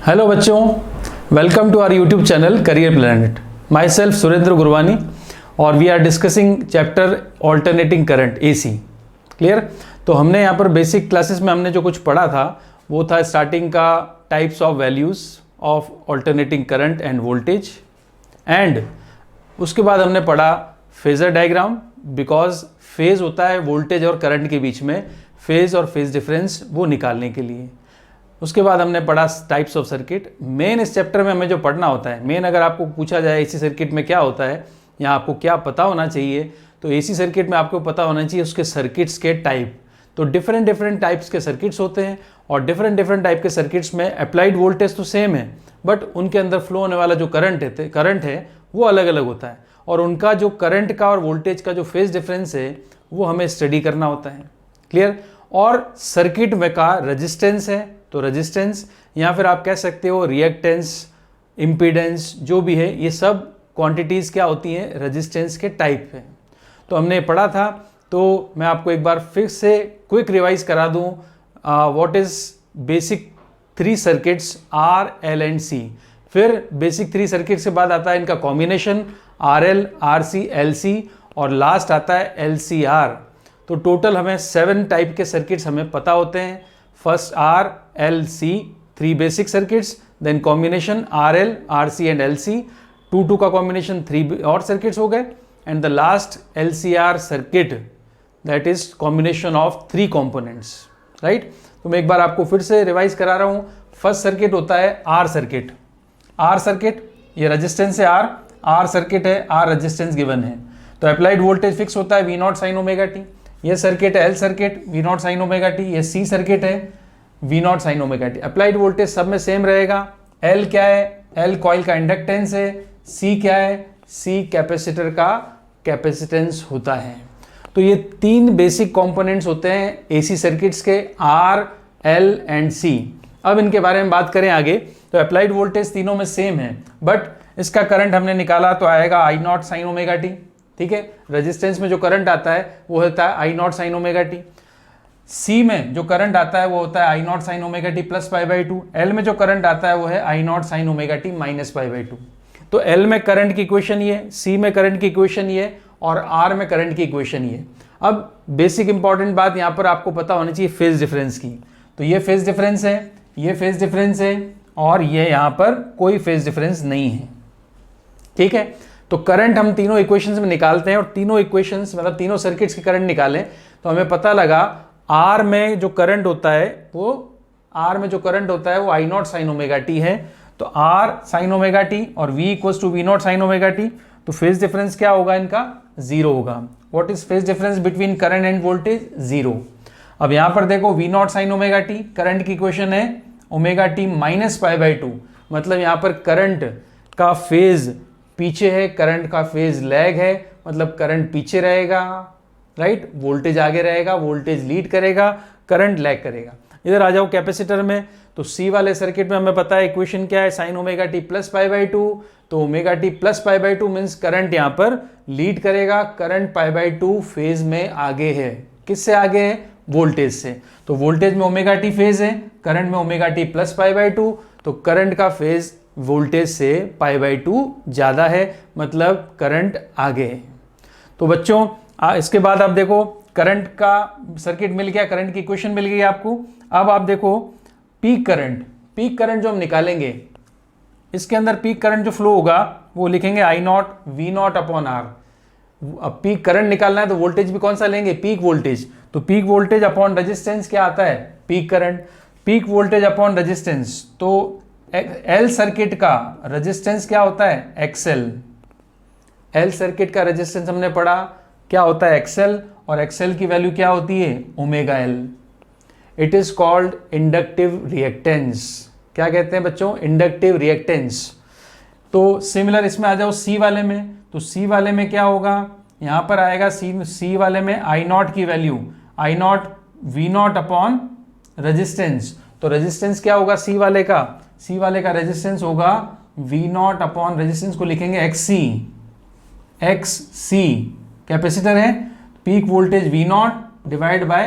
Hello बच्चों, welcome to our YouTube channel career planet. Myself Surendra Gurwani और we are discussing chapter alternating current AC. Clear? तो हमने यहाँ पर बेसिक क्लासेस में हमने जो कुछ पढ़ा था वो था स्टार्टिंग का types of values of alternating current and voltage, and उसके बाद हमने पढ़ा फेजर डायग्राम, बिकॉज फेज होता है वोल्टेज और करंट के बीच में, फेज और फेज डिफरेंस वो निकालने के लिए। उसके बाद हमने पढ़ा टाइप्स ऑफ सर्किट। मेन इस चैप्टर में हमें जो पढ़ना होता है, मेन अगर आपको पूछा जाए एसी सर्किट में क्या होता है या आपको क्या पता होना चाहिए, तो एसी सर्किट में आपको पता होना चाहिए उसके सर्किट्स के टाइप। तो डिफरेंट टाइप्स के सर्किट्स होते हैं और डिफरेंट टाइप के सर्किट्स में अप्लाइड वोल्टेज तो सेम है, बट उनके अंदर फ्लो होने वाला जो करंट है वो अलग अलग होता है, और उनका जो करंट का और वोल्टेज का जो फेज डिफरेंस है वो हमें स्टडी करना होता है। क्लियर? और सर्किट में का रेजिस्टेंस है, तो रेजिस्टेंस या फिर आप कह सकते हो रिएक्टेंस, इम्पीडेंस, जो भी है, ये सब क्वांटिटीज़ क्या होती हैं, रेजिस्टेंस के टाइप है। तो हमने पढ़ा था, तो मैं आपको एक बार फिर से क्विक रिवाइज करा दूं। What is basic three circuits R, L and C. फिर बेसिक थ्री सर्किट के बाद आता है इनका combination R L, R C, L C, और लास्ट आता है एल सी आर। तो टोटल हमें 7 टाइप के सर्किट्स हमें पता होते हैं। First R, L, C, 3 basic circuits, then combination R L, R C and L C, 2 का कॉम्बिनेशन 3 और सर्किट्स हो गए, and the last L C R circuit, that is combination of 3 components. Right? तो मैं एक बार आपको फिर से रिवाइज करा रहा हूँ। फर्स्ट सर्किट होता है आर सर्किट। आर सर्किट, ये रेजिस्टेंस है आर सर्किट है, आर रेजिस्टेंस गिवन है, तो अप्लाइड वोल्टेज फिक्स होता है V not sine omega T. ये सर्किट है L circuit, V not sine omega T. ये सी सर्किट है, V not sine omega T. Applied voltage सब में सेम रहेगा। एल क्या है? एल कॉइल का इंडक्टेंस है। सी क्या है? सी कैपेसिटर का कैपेसिटेंस होता है। तो ये 3 बेसिक कंपोनेंट्स होते हैं एसी सर्किट्स के, आर, एल एंड सी। अब इनके बारे में बात करें आगे, तो अप्लाइड वोल्टेज तीनों में सेम है, बट इसका करंट हमने निकाला तो आएगा I not sine omega T. ठीक है? रेजिस्टेंस में जो करंट आता है वो होता है I not sine omega t. C में जो करंट आता है वो होता है I not sine omega T plus pi by two. L में जो करंट आता है वो है I not sine omega T minus pi by two. तो एल में करंट की इक्वेशन ये, सी में करंट की इक्वेशन ये, और आर में करंट की इक्वेशन ये। अब बेसिक इंपॉर्टेंट बात यहाँ पर आपको पता होनी चाहिए फेज डिफरेंस की। तो ये फेज डिफरेंस है, ये फेज डिफरेंस है, और ये यहाँ पर कोई फेज डिफरेंस नहीं है। ठीक है? तो करंट हम तीनों इक्वेशंस में निकालते हैं, और तीनों इक्वेशंस मतलब तीनों सर्किट्स के करंट निकालें तो हमें पता लगा आर में जो करंट होता है वो I not sine omega T है। तो आर साइन ओमेगा टी और V equals to V not sine omega T. तो फेज डिफरेंस क्या होगा इनका? 0 होगा। What is phase difference between current and voltage? 0। अब यहां पर देखो V not sine omega T, current की इक्वेशन है omega T minus pi by two, मतलब यहां पर करंट का फेज पीछे है, करंट का फेज लैग है, मतलब करंट पीछे रहेगा, राइट? वोल्टेज आगे रहेगा, वोल्टेज लीड करेगा, करंट लैग करेगा। इधर आ जाओ कैपेसिटर में, तो सी वाले सर्किट में हमें पता है इक्वेशन क्या है, sine omega T plus pi by two. तो omega T plus pi by two means current यहाँ पर लीड करेगा, current pi by two phase में आगे है। किससे आगे है? वोल्टेज से। तो वोल्टेज में ओमेगा टी फेज है, करंट में omega T plus pi by two, तो करंट का फेज वोल्टेज से पाई बाई टू ज़्यादा है, मतलब करंट आगे है। तो बच्चों इसके बाद आप देखो करंट का सर्किट मिल गया, करंट की इक्वेशन मिल गई आपको। अब आप देखो पीक करंट जो हम निकालेंगे, इसके अंदर पीक करंट जो फ्लो होगा वो लिखेंगे I not V not upon R. अब पीक करंट निकालना है तो वोल्टेज भी कौन सा लेंगे? Peak voltage. तो पीक वोल्टेज अपॉन रेजिस्टेंस क्या आता है? Peak current. Peak voltage upon resistance, तो एल सर्किट का रेजिस्टेंस क्या होता है? एक्सएल। एल सर्किट का रेजिस्टेंस हमने पढ़ा क्या होता है? एक्सएल, और एक्सएल की वैल्यू क्या होती है? Omega L. It is called inductive reactance. क्या कहते हैं बच्चों? Inductive reactance. तो सिमिलर इसमें आ जाओ सी वाले में, तो सी वाले में क्या होगा? यहां पर आएगा सी वाले में आई नॉट की value I not V not upon resistance. तो रेजिस्टेंस क्या होगा सी वाले का? सी वाले का रेजिस्टेंस होगा वी नॉट अपॉन, रेजिस्टेंस को लिखेंगे एक्स सी। कैपेसिटर है, peak voltage V not divide by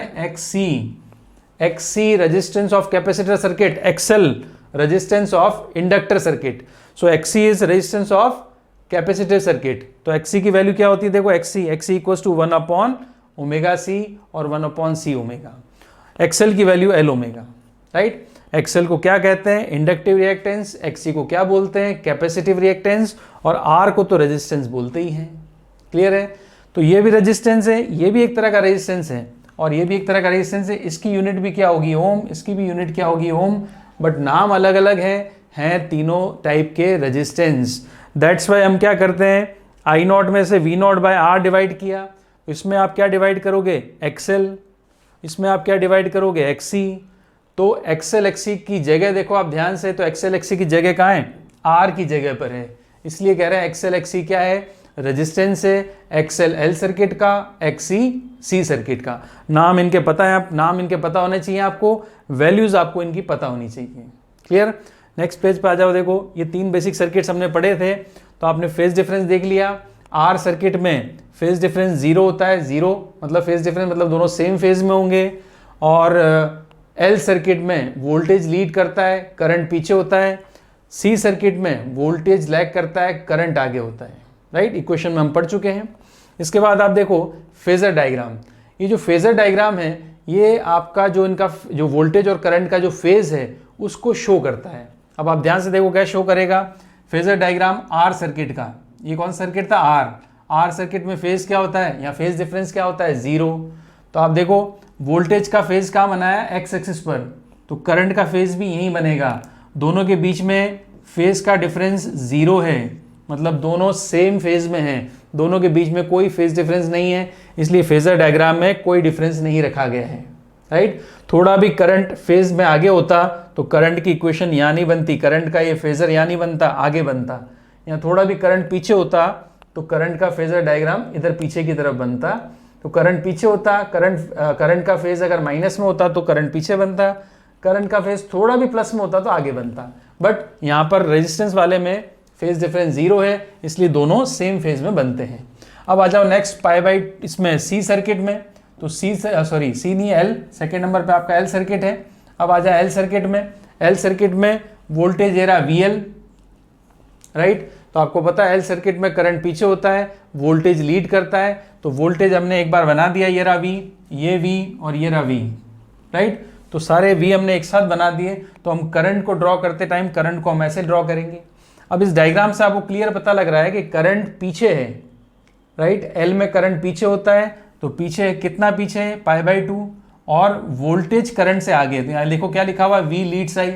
X C resistance of capacitor circuit, XL resistance of inductor circuit. So XC is resistance of capacitive circuit. तो XC की value क्या होती है, देखो XC equals to 1 upon omega C और 1 upon C omega. XL की value L omega, right. XL को क्या कहते हैं, इंडक्टिव रिएक्टेंस. XC को क्या बोलते हैं, कैपेसिटिव रिएक्टेंस. और R को तो रेजिस्टेंस बोलते ही हैं. क्लियर है. तो ये भी रेजिस्टेंस है, ये भी एक तरह का रेजिस्टेंस है और ये भी एक तरह का रेजिस्टेंस है. इसकी यूनिट भी क्या होगी, ओम. इसकी भी यूनिट क्या होगी, ओम. बट नाम अलग अलग हैं तीनों टाइप के रेजिस्टेंस. दैट्स वाई हम क्या करते हैं, आई नॉट में से V not by R divide किया. इसमें आप क्या डिवाइड करोगे, XL. इसमें आप क्या डिवाइड करोगे, XC. तो XL XC की जगह देखो आप ध्यान से, तो XL XC की जगह कहाँ है, R की जगह पर है. इसलिए कह रहे हैं XL XC क्या है, रेजिस्टेंस है. XL L सर्किट का, XC C सर्किट का. नाम इनके पता है, नाम इनके पता होने चाहिए आपको, वैल्यूज आपको इनकी पता होनी चाहिए. क्लियर. नेक्स्ट पेज पे आ जाओ. देखो ये 3 बेसिक सर्किट्स हमने पढ़े थे. तो आपने फेज डिफरेंस देख लिया. आर सर्किट में फेज डिफरेंस 0 होता है. 0 मतलब फेज डिफरेंस मतलब दोनों सेम फेज में होंगे. और एल सर्किट में वोल्टेज लीड करता है, करंट पीछे होता है. सी सर्किट में वोल्टेज लैग करता है, करंट आगे होता है. राइट, इक्वेशन में हम पढ़ चुके हैं. इसके बाद आप देखो फेजर डायग्राम. ये जो फेजर डायग्राम है ये आपका जो इनका जो वोल्टेज और करंट का जो फेज है उसको शो करता है. अब आप ध्यान से देखो क्या शो करेगा, फेजर डायग्राम आर सर्किट का. ये कौन सर्किट था, आर सर्किट में फेज क्या होता है या फेज डिफरेंस क्या होता है, 0. तो आप देखो वोल्टेज का फेज कहाँ बनाया, एक्स एक्सिस पर. तो करंट का फेज भी यहीं बनेगा. दोनों के बीच में फेज का डिफरेंस 0 है, मतलब दोनों सेम फेज में हैं. दोनों के बीच में कोई फेज डिफरेंस नहीं है, इसलिए फेजर डायग्राम में कोई डिफरेंस नहीं रखा गया है. राइट. थोड़ा भी करंट फेज में आगे होता तो करंट की इक्वेशन यहाँ नहीं बनती, करंट का ये फेजर यहाँ नहीं बनता, आगे बनता. यहाँ थोड़ा भी करंट पीछे होता तो करंट का फेजर डायग्राम इधर पीछे की तरफ बनता. तो करंट पीछे होता, करंट का फेज अगर माइनस में होता तो करंट पीछे बनता, करंट का फेज थोड़ा भी प्लस में होता तो आगे बनता. बट यहाँ पर रेजिस्टेंस वाले में फेज डिफरेंस 0 है, इसलिए दोनों सेम फेज में बनते हैं. अब आ जाओ नेक्स्ट पाई बाई इसमें सी सर्किट में. तो सी नहीं एल, सेकेंड नंबर पे आपका एल सर्किट है. अब आ जाए एल सर्किट में. एल सर्किट में वोल्टेज एरा VL. राइट. तो आपको पता है एल सर्किट में करंट पीछे होता है, वोल्टेज लीड करता है. तो वोल्टेज हमने एक बार बना दिया, ये रहा V, ये V और ये रहा V. राइट. तो सारे V हमने एक साथ बना दिए. तो हम करंट को ड्रॉ करते टाइम करंट को हम ऐसे ड्रॉ करेंगे. अब इस डायग्राम से आपको क्लियर पता लग रहा है कि करंट पीछे है. राइट. एल में करंट पीछे होता है, तो पीछे कितना पीछे है, π/2. और वोल्टेज करंट से आगे, तो यहाँ देखो क्या लिखा हुआ, V लीड्स I.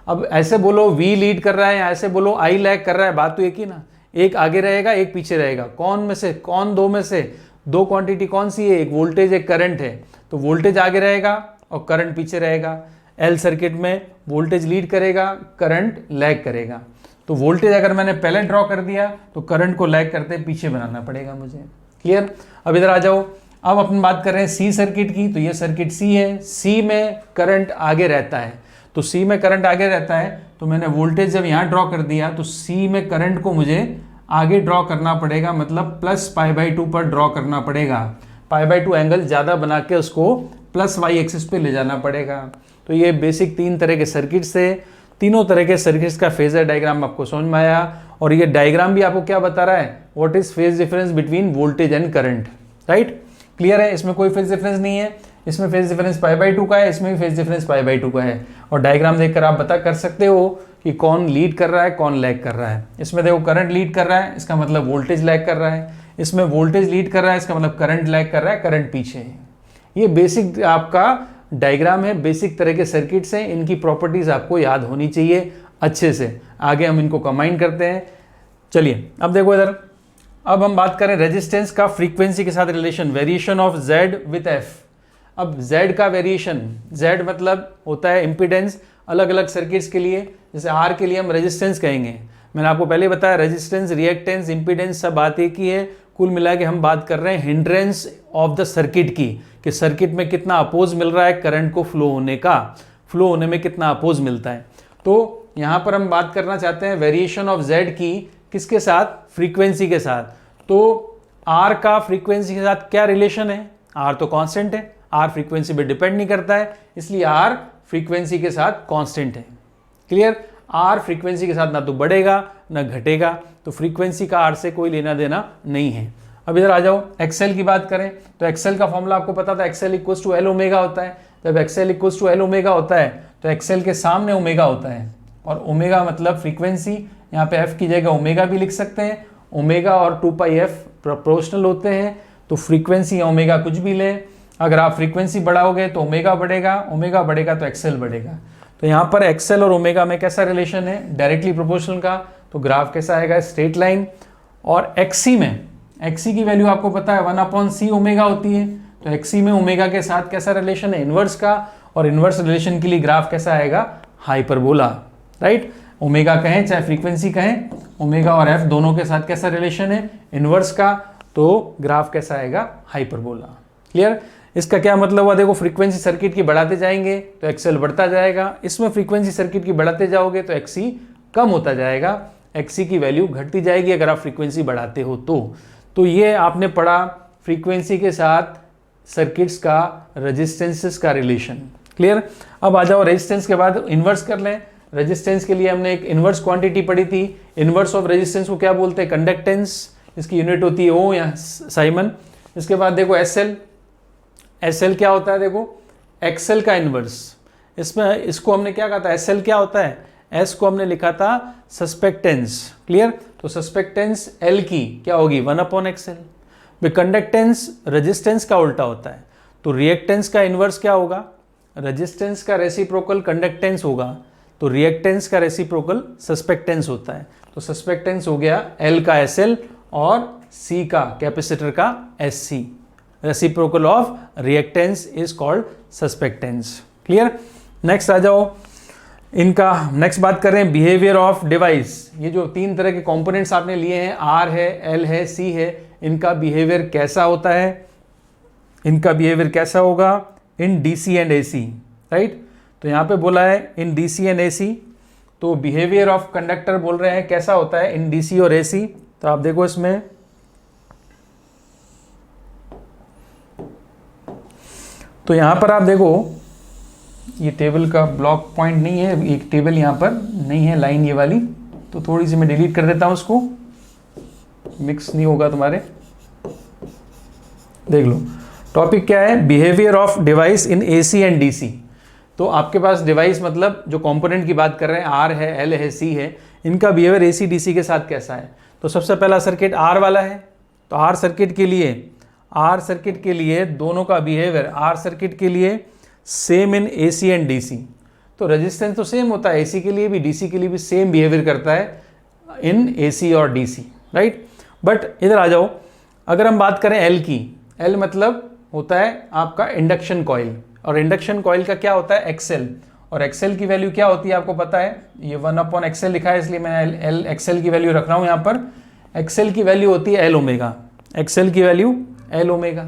अब ऐसे बोलो V लीड कर रहा है, ऐसे बोलो I लैग कर रहा है, बात तो एक ही ना. एक आगे रहेगा, एक पीछे रहेगा. कौन दो में से, दो क्वांटिटी कौन सी है, एक वोल्टेज एक करंट है. तो वोल्टेज आगे रहेगा और करंट पीछे रहेगा. एल सर्किट में वोल्टेज लीड करेगा, करंट लैग करेगा. तो वोल्टेज अगर मैंने पहले ड्रॉ कर दिया तो करंट को लैग करते पीछे बनाना पड़ेगा मुझे. क्लियर. अब इधर आ जाओ. अब अपन बात कर रहे हैं सी सर्किट की. तो ये सर्किट सी है, सी में करंट आगे रहता है. तो सी में करंट आगे रहता है, तो मैंने वोल्टेज जब यहाँ ड्रॉ कर दिया तो सी में करंट को मुझे आगे ड्रॉ करना पड़ेगा, मतलब प्लस π/2 पर ड्रॉ करना पड़ेगा. π/2 एंगल ज़्यादा बना के उसको प्लस y एक्सिस पे ले जाना पड़ेगा. तो ये बेसिक 3 तरह के सर्किट्स थे. तीनों तरह के सर्किट्स का फेजर डायग्राम आपको समझ में आया. और ये डायग्राम भी आपको क्या बता रहा है, what is phase difference between voltage and current. Right. Clear है. इसमें कोई फेज डिफरेंस नहीं है, इसमें फेज डिफरेंस π/2 का है, इसमें भी फेज डिफरेंस π/2 का है. और डायग्राम देखकर आप पता कर सकते हो कि कौन लीड कर रहा है, कौन लैग कर रहा है. इसमें देखो करंट लीड कर रहा है, इसका मतलब वोल्टेज लैग कर रहा है. इसमें वोल्टेज लीड कर रहा है, इसका मतलब करंट लैग कर रहा है, करंट पीछे है. ये बेसिक आपका डायग्राम है, बेसिक तरह के सर्किट्स हैं. इनकी प्रॉपर्टीज आपको याद होनी चाहिए अच्छे से. आगे हम इनको कंबाइन करते हैं. चलिए अब देखो इधर. अब हम बात करें रेजिस्टेंस का फ्रीक्वेंसी के साथ relation, variation of Z with F. अब Z का वेरिएशन, Z मतलब होता है इम्पीडेंस अलग अलग सर्किट्स के लिए. जैसे R के लिए हम रेजिस्टेंस कहेंगे. मैंने आपको पहले बताया रेजिस्टेंस, रिएक्टेंस, इम्पीडेंस सब बात एक ही है. कुल मिला के हम बात कर रहे हैं हिंड्रेंस ऑफ द सर्किट की, कि सर्किट में कितना अपोज मिल रहा है करंट को फ्लो होने का, फ्लो होने में कितना अपोज मिलता है. तो यहाँ पर हम बात करना चाहते हैं वेरिएशन ऑफ Z की, किसके साथ, फ्रीक्वेंसी के साथ. तो R का फ्रीक्वेंसी के साथ क्या रिलेशन है, R तो कांस्टेंट है, R फ्रीक्वेंसी पे डिपेंड नहीं करता है, इसलिए R फ्रीक्वेंसी के साथ कांस्टेंट है. क्लियर। आर फ्रीक्वेंसी के साथ ना तो बढ़ेगा ना घटेगा, तो फ्रीक्वेंसी का आर से कोई लेना देना नहीं है। अब इधर आ जाओ, एक्सएल की बात करें तो एक्सएल का फॉर्मूला आपको पता था, XL equals to L omega होता है। जब XL equals to L omega होता है तो एक्सएल के सामने ओमेगा होता है, और ओमेगा मतलब फ्रीक्वेंसी। यहाँ पे एफ की जगह ओमेगा भी लिख सकते हैं, ओमेगा और 2πf प्रोपोर्शनल होते हैं, तो फ्रीक्वेंसी ओमेगा कुछ भी लें, अगर आप फ्रीक्वेंसी बढ़ाओगे तो ओमेगा बढ़ेगा तो एक्सएल बढ़ेगा। तो यहाँ पर एक्सएल और ओमेगा में कैसा रिलेशन है, डायरेक्टली प्रोपोर्शनल का, तो ग्राफ कैसा आएगा, स्ट्रेट लाइन। और एक्सी में, एक्सी की वैल्यू आपको पता है 1/c ओमेगा होती है, तो एक्सी में ओमेगा के साथ कैसा रिलेशन है, इनवर्स का, और इनवर्स रिलेशन के लिए ग्राफ कैसा आएगा, हाइपरबोला, राइट। ओमेगा कहें चाहे फ्रीक्वेंसी कहें, ओमेगा और एफ दोनों के साथ कैसा रिलेशन है, इनवर्स का, तो ग्राफ कैसा आएगा, हाइपरबोला। क्लियर। इसका क्या मतलब हुआ, देखो फ्रीक्वेंसी सर्किट की बढ़ाते जाएंगे तो एक्सएल बढ़ता जाएगा, इसमें फ्रीक्वेंसी सर्किट की बढ़ाते जाओगे तो एक्सी कम होता जाएगा, एक्सी की वैल्यू घटती जाएगी अगर आप फ्रीक्वेंसी बढ़ाते हो तो ये आपने पढ़ा फ्रीक्वेंसी के साथ सर्किट्स का रेजिस्टेंसेस का रिलेशन। क्लियर। अब आ जाओ रेजिस्टेंस के बाद इन्वर्स कर लें। रेजिस्टेंस के लिए हमने एक इन्वर्स क्वांटिटी पढ़ी थी, इन्वर्स ऑफ रेजिस्टेंस को क्या बोलते हैं, कंडक्टेंस, इसकी यूनिट होती है ओ या साइमन। इसके बाद देखो एसएल, एसएल क्या होता है, देखो एक्सएल का इन्वर्स, इसमें इसको हमने क्या कहा था, एसएल क्या होता है, एस को हमने लिखा था सस्पेक्टेंस। क्लियर। तो सस्पेक्टेंस एल की क्या होगी, 1/xl। कंडक्टेंस रेजिस्टेंस का उल्टा होता है, तो रिएक्टेंस का इन्वर्स क्या होगा, रेजिस्टेंस का रेसिप्रोकल कंडक्टेंस होगा, तो रिएक्टेंस का रेसिप्रोकल सस्पेक्टेंस होता है। तो सस्पेक्टेंस हो गया एल का एसएल और सी का कैपेसिटर का XC. Reciprocal of reactance is called susceptance. Clear. Next आ जाओ, इनका नेक्स्ट बात करें बिहेवियर ऑफ डिवाइस। ये जो तीन तरह के कंपोनेंट्स आपने लिए हैं, आर है, एल है, सी है, इनका बिहेवियर कैसा होता है, इनका बिहेवियर कैसा होगा in DC and AC, right. तो यहाँ पे बोला है इन डीसी एंड एसी, तो बिहेवियर ऑफ कंडक्टर बोल रहे हैं कैसा होता है इन डीसी और एसी। तो आप देखो इसमें, तो यहाँ पर आप देखो, ये टेबल का ब्लॉक पॉइंट नहीं है, एक टेबल यहाँ पर नहीं है, लाइन ये वाली, तो थोड़ी सी मैं डिलीट कर देता हूँ उसको, मिक्स नहीं होगा तुम्हारे। देख लो टॉपिक क्या है, behaviour of device in AC and DC. तो आपके पास डिवाइस मतलब जो कंपोनेंट की बात कर रहे हैं, आर है, एल है, सी है, इनका बिहेवियर एसी डीसी के साथ कैसा है। तो सबसे पहला सर्किट आर वाला है, तो आर सर्किट के लिए दोनों का बिहेवियर, आर सर्किट के लिए same in AC and DC. तो रेजिस्टेंस तो सेम होता है एसी के लिए भी, डीसी के लिए भी सेम बिहेवियर करता है इन एसी और डीसी, राइट। बट इधर आ जाओ, अगर हम बात करें एल की, एल मतलब होता है आपका इंडक्शन कॉइल, और इंडक्शन कॉइल का क्या होता है, एक्सएल, और एक्सएल की वैल्यू क्या होती है आपको पता है, ये 1/xl लिखा है, इसलिए मैं एल एक्सएल की वैल्यू रख रहा हूँ यहाँ पर। एक्सएल की वैल्यू होती है एल ओमेगा, एक्सएल की value L omega,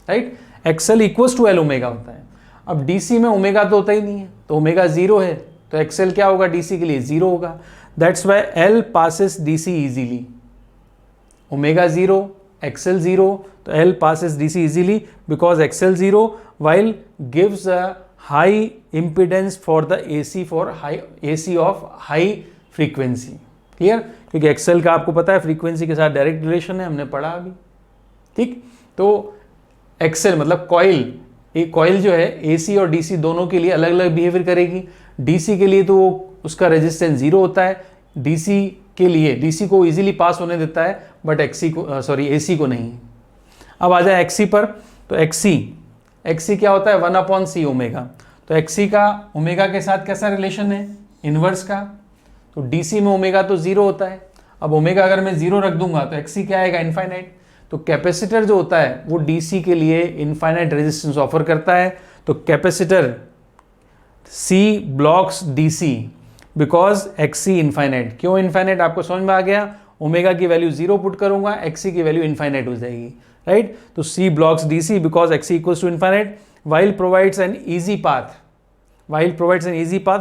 right. XL equals to L omega होता है। अब डीसी में ओमेगा तो होता ही नहीं है, तो ओमेगा 0 है, तो एक्सएल क्या होगा डीसी के लिए, 0 होगा। That's why L passes DC easily, omega 0, XL 0, तो L passes DC easily because XL 0 while gives a high impedance for the AC for high AC of high frequency। Clear. क्योंकि XL का आपको पता है frequency के साथ direct relation है, हमने पढ़ा अभी, ठीक। तो एक्सएल मतलब कॉइल, एक कॉइल जो है एसी और डीसी दोनों के लिए अलग अलग बिहेवियर करेगी। डीसी के लिए तो उसका रेजिस्टेंस 0 होता है, डीसी के लिए डीसी को इजीली पास होने देता है, बट एसी को नहीं। अब आ जाए एक्सी पर, तो एक्सी क्या होता है, 1/c ओमेगा। तो एक्सी का ओमेगा के साथ कैसा रिलेशन है, इनवर्स का। तो डीसी में ओमेगा तो 0 होता है, अब ओमेगा अगर मैं 0 रख दूंगा तो एक्सी क्या आएगा, इनफाइनाइट। तो कैपेसिटर जो होता है वो डीसी के लिए इनफाइनाइट रेजिस्टेंस ऑफर करता है, तो capacitor C blocks DC because XC infinite. क्यों इनफाइनाइट, आपको समझ में आ गया। ओमेगा की वैल्यू 0 पुट करूंगा, एक्सी की वैल्यू इनफाइनाइट हो जाएगी, राइट। तो C blocks DC because XC equals to infinite, while provides an easy path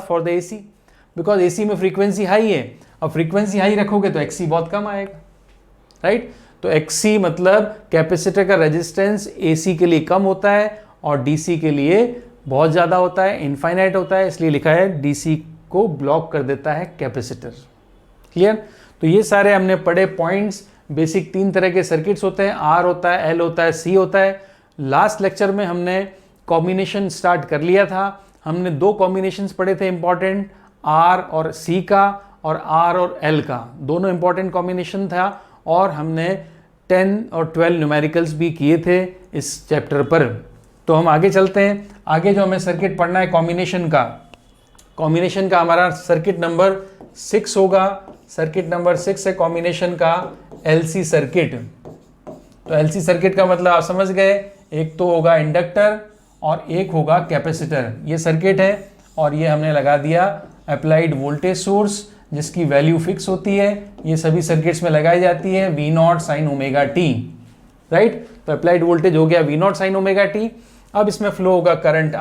for the AC, because AC में फ्रीक्वेंसी हाई है। अब फ्रीक्वेंसी हाई रखोगे तो XC बहुत कम आएगा, राइट। तो XC मतलब कैपेसिटर का रेजिस्टेंस AC के लिए कम होता है और DC के लिए बहुत ज़्यादा होता है, इनफाइनाइट होता है, इसलिए लिखा है DC को ब्लॉक कर देता है कैपेसिटर। क्लियर? तो ये सारे हमने पढ़े पॉइंट्स। बेसिक 3 तरह के सर्किट्स होते हैं, आर होता है, एल होता है, सी होता है। लास्ट लेक्चर में हमने कॉम्बिनेशन स्टार्ट कर लिया था। हमने 2 कॉम्बिनेशंस पढ़े थे इंपॉर्टेंट, आर और सी का और आर और एल का, दोनों इंपॉर्टेंट कॉम्बिनेशन था। और हमने 10 और 12 न्यूमेरिकल्स भी किए थे इस चैप्टर पर। तो हम आगे चलते हैं। आगे जो हमें सर्किट पढ़ना है कॉम्बिनेशन का हमारा सर्किट नंबर 6 होगा। सर्किट नंबर 6 है कॉम्बिनेशन का एलसी सर्किट। तो एलसी सर्किट का मतलब आप समझ गए, एक तो होगा इंडक्टर और एक होगा कैपेसिटर। ये सर्किट है और ये हमने लगा दिया अप्लाइड वोल्टेज सोर्स जिसकी वैल्यू फिक्स होती है। ये सभी सर्किट्स में लगाई जाती है V0 sign omega T, right. तो अप्लाइड वोल्टेज हो गया V0 साइन ओमेगा टी। अब इसमें फ्लो होगा करंट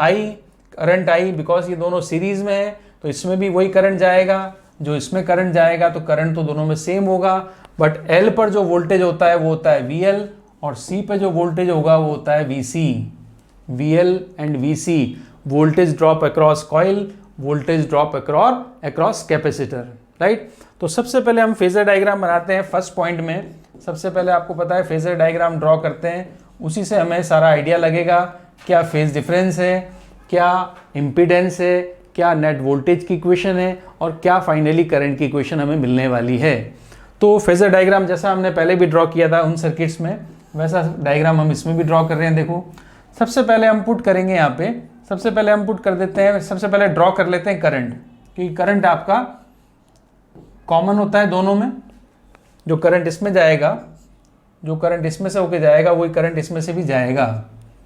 I बिकॉज ये दोनों सीरीज में है तो इसमें भी वही करंट जाएगा जो इसमें करंट जाएगा। तो करंट तो दोनों में सेम होगा, बट L पर जो वोल्टेज होता है वो होता है VL और C पे जो वोल्टेज होगा वो होता है VC। VL and VC, voltage drop across coil, voltage drop across capacitor, right. तो सबसे पहले हम फेजर डायग्राम बनाते हैं। फर्स्ट पॉइंट में सबसे पहले आपको पता है फेजर डायग्राम ड्रॉ करते हैं, उसी से हमें सारा आइडिया लगेगा क्या फेज डिफरेंस है, क्या इम्पीडेंस है, क्या नेट वोल्टेज की इक्वेशन है और क्या फाइनली करंट की इक्वेशन हमें मिलने वाली है। तो फेजर डायग्राम जैसा हमने पहले भी ड्रॉ किया था उन सर्किट्स में, वैसा डायग्राम हम इसमें भी ड्रॉ कर रहे हैं। देखो सबसे पहले हम पुट करेंगे यहाँ पे, सबसे पहले हम पुट कर देते हैं, सबसे पहले ड्रॉ कर लेते हैं करंट, क्योंकि करंट आपका कॉमन होता है दोनों में। जो करंट इसमें जाएगा, जो करंट इसमें से होके जाएगा वही करंट इसमें से भी जाएगा।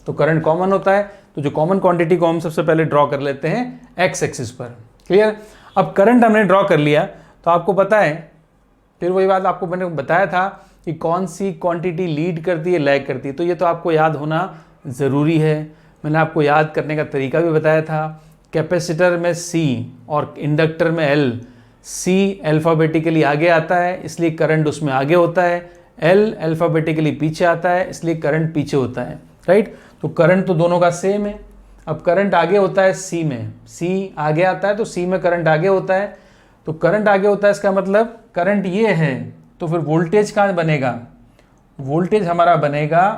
तो करंट कॉमन होता है, तो जो कॉमन क्वांटिटी को हम सबसे पहले ड्रॉ कर लेते हैं एक्स एक्सिस पर। क्लियर? अब करंट हमने ड्रॉ कर लिया तो आपको पता है, फिर वही बात आपको मैंने बताया था कि कौन सी क्वांटिटी लीड करती है, लैग करती है। तो ये तो आपको याद होना ज़रूरी है। मैंने आपको याद करने का तरीका भी बताया था। कैपेसिटर में C और इंडक्टर में L, C अल्फ़ाबेटिकली आगे आता है इसलिए करंट उसमें आगे होता है, L अल्फ़ाबेटिकली पीछे आता है इसलिए करंट पीछे होता है, राइट। तो करंट तो दोनों का सेम है। अब करंट आगे होता है C में, C आगे आता है तो C में करंट आगे होता है। तो करंट आगे होता है इसका मतलब करंट ये है, तो फिर वोल्टेज कहाँ बनेगा? वोल्टेज हमारा बनेगा,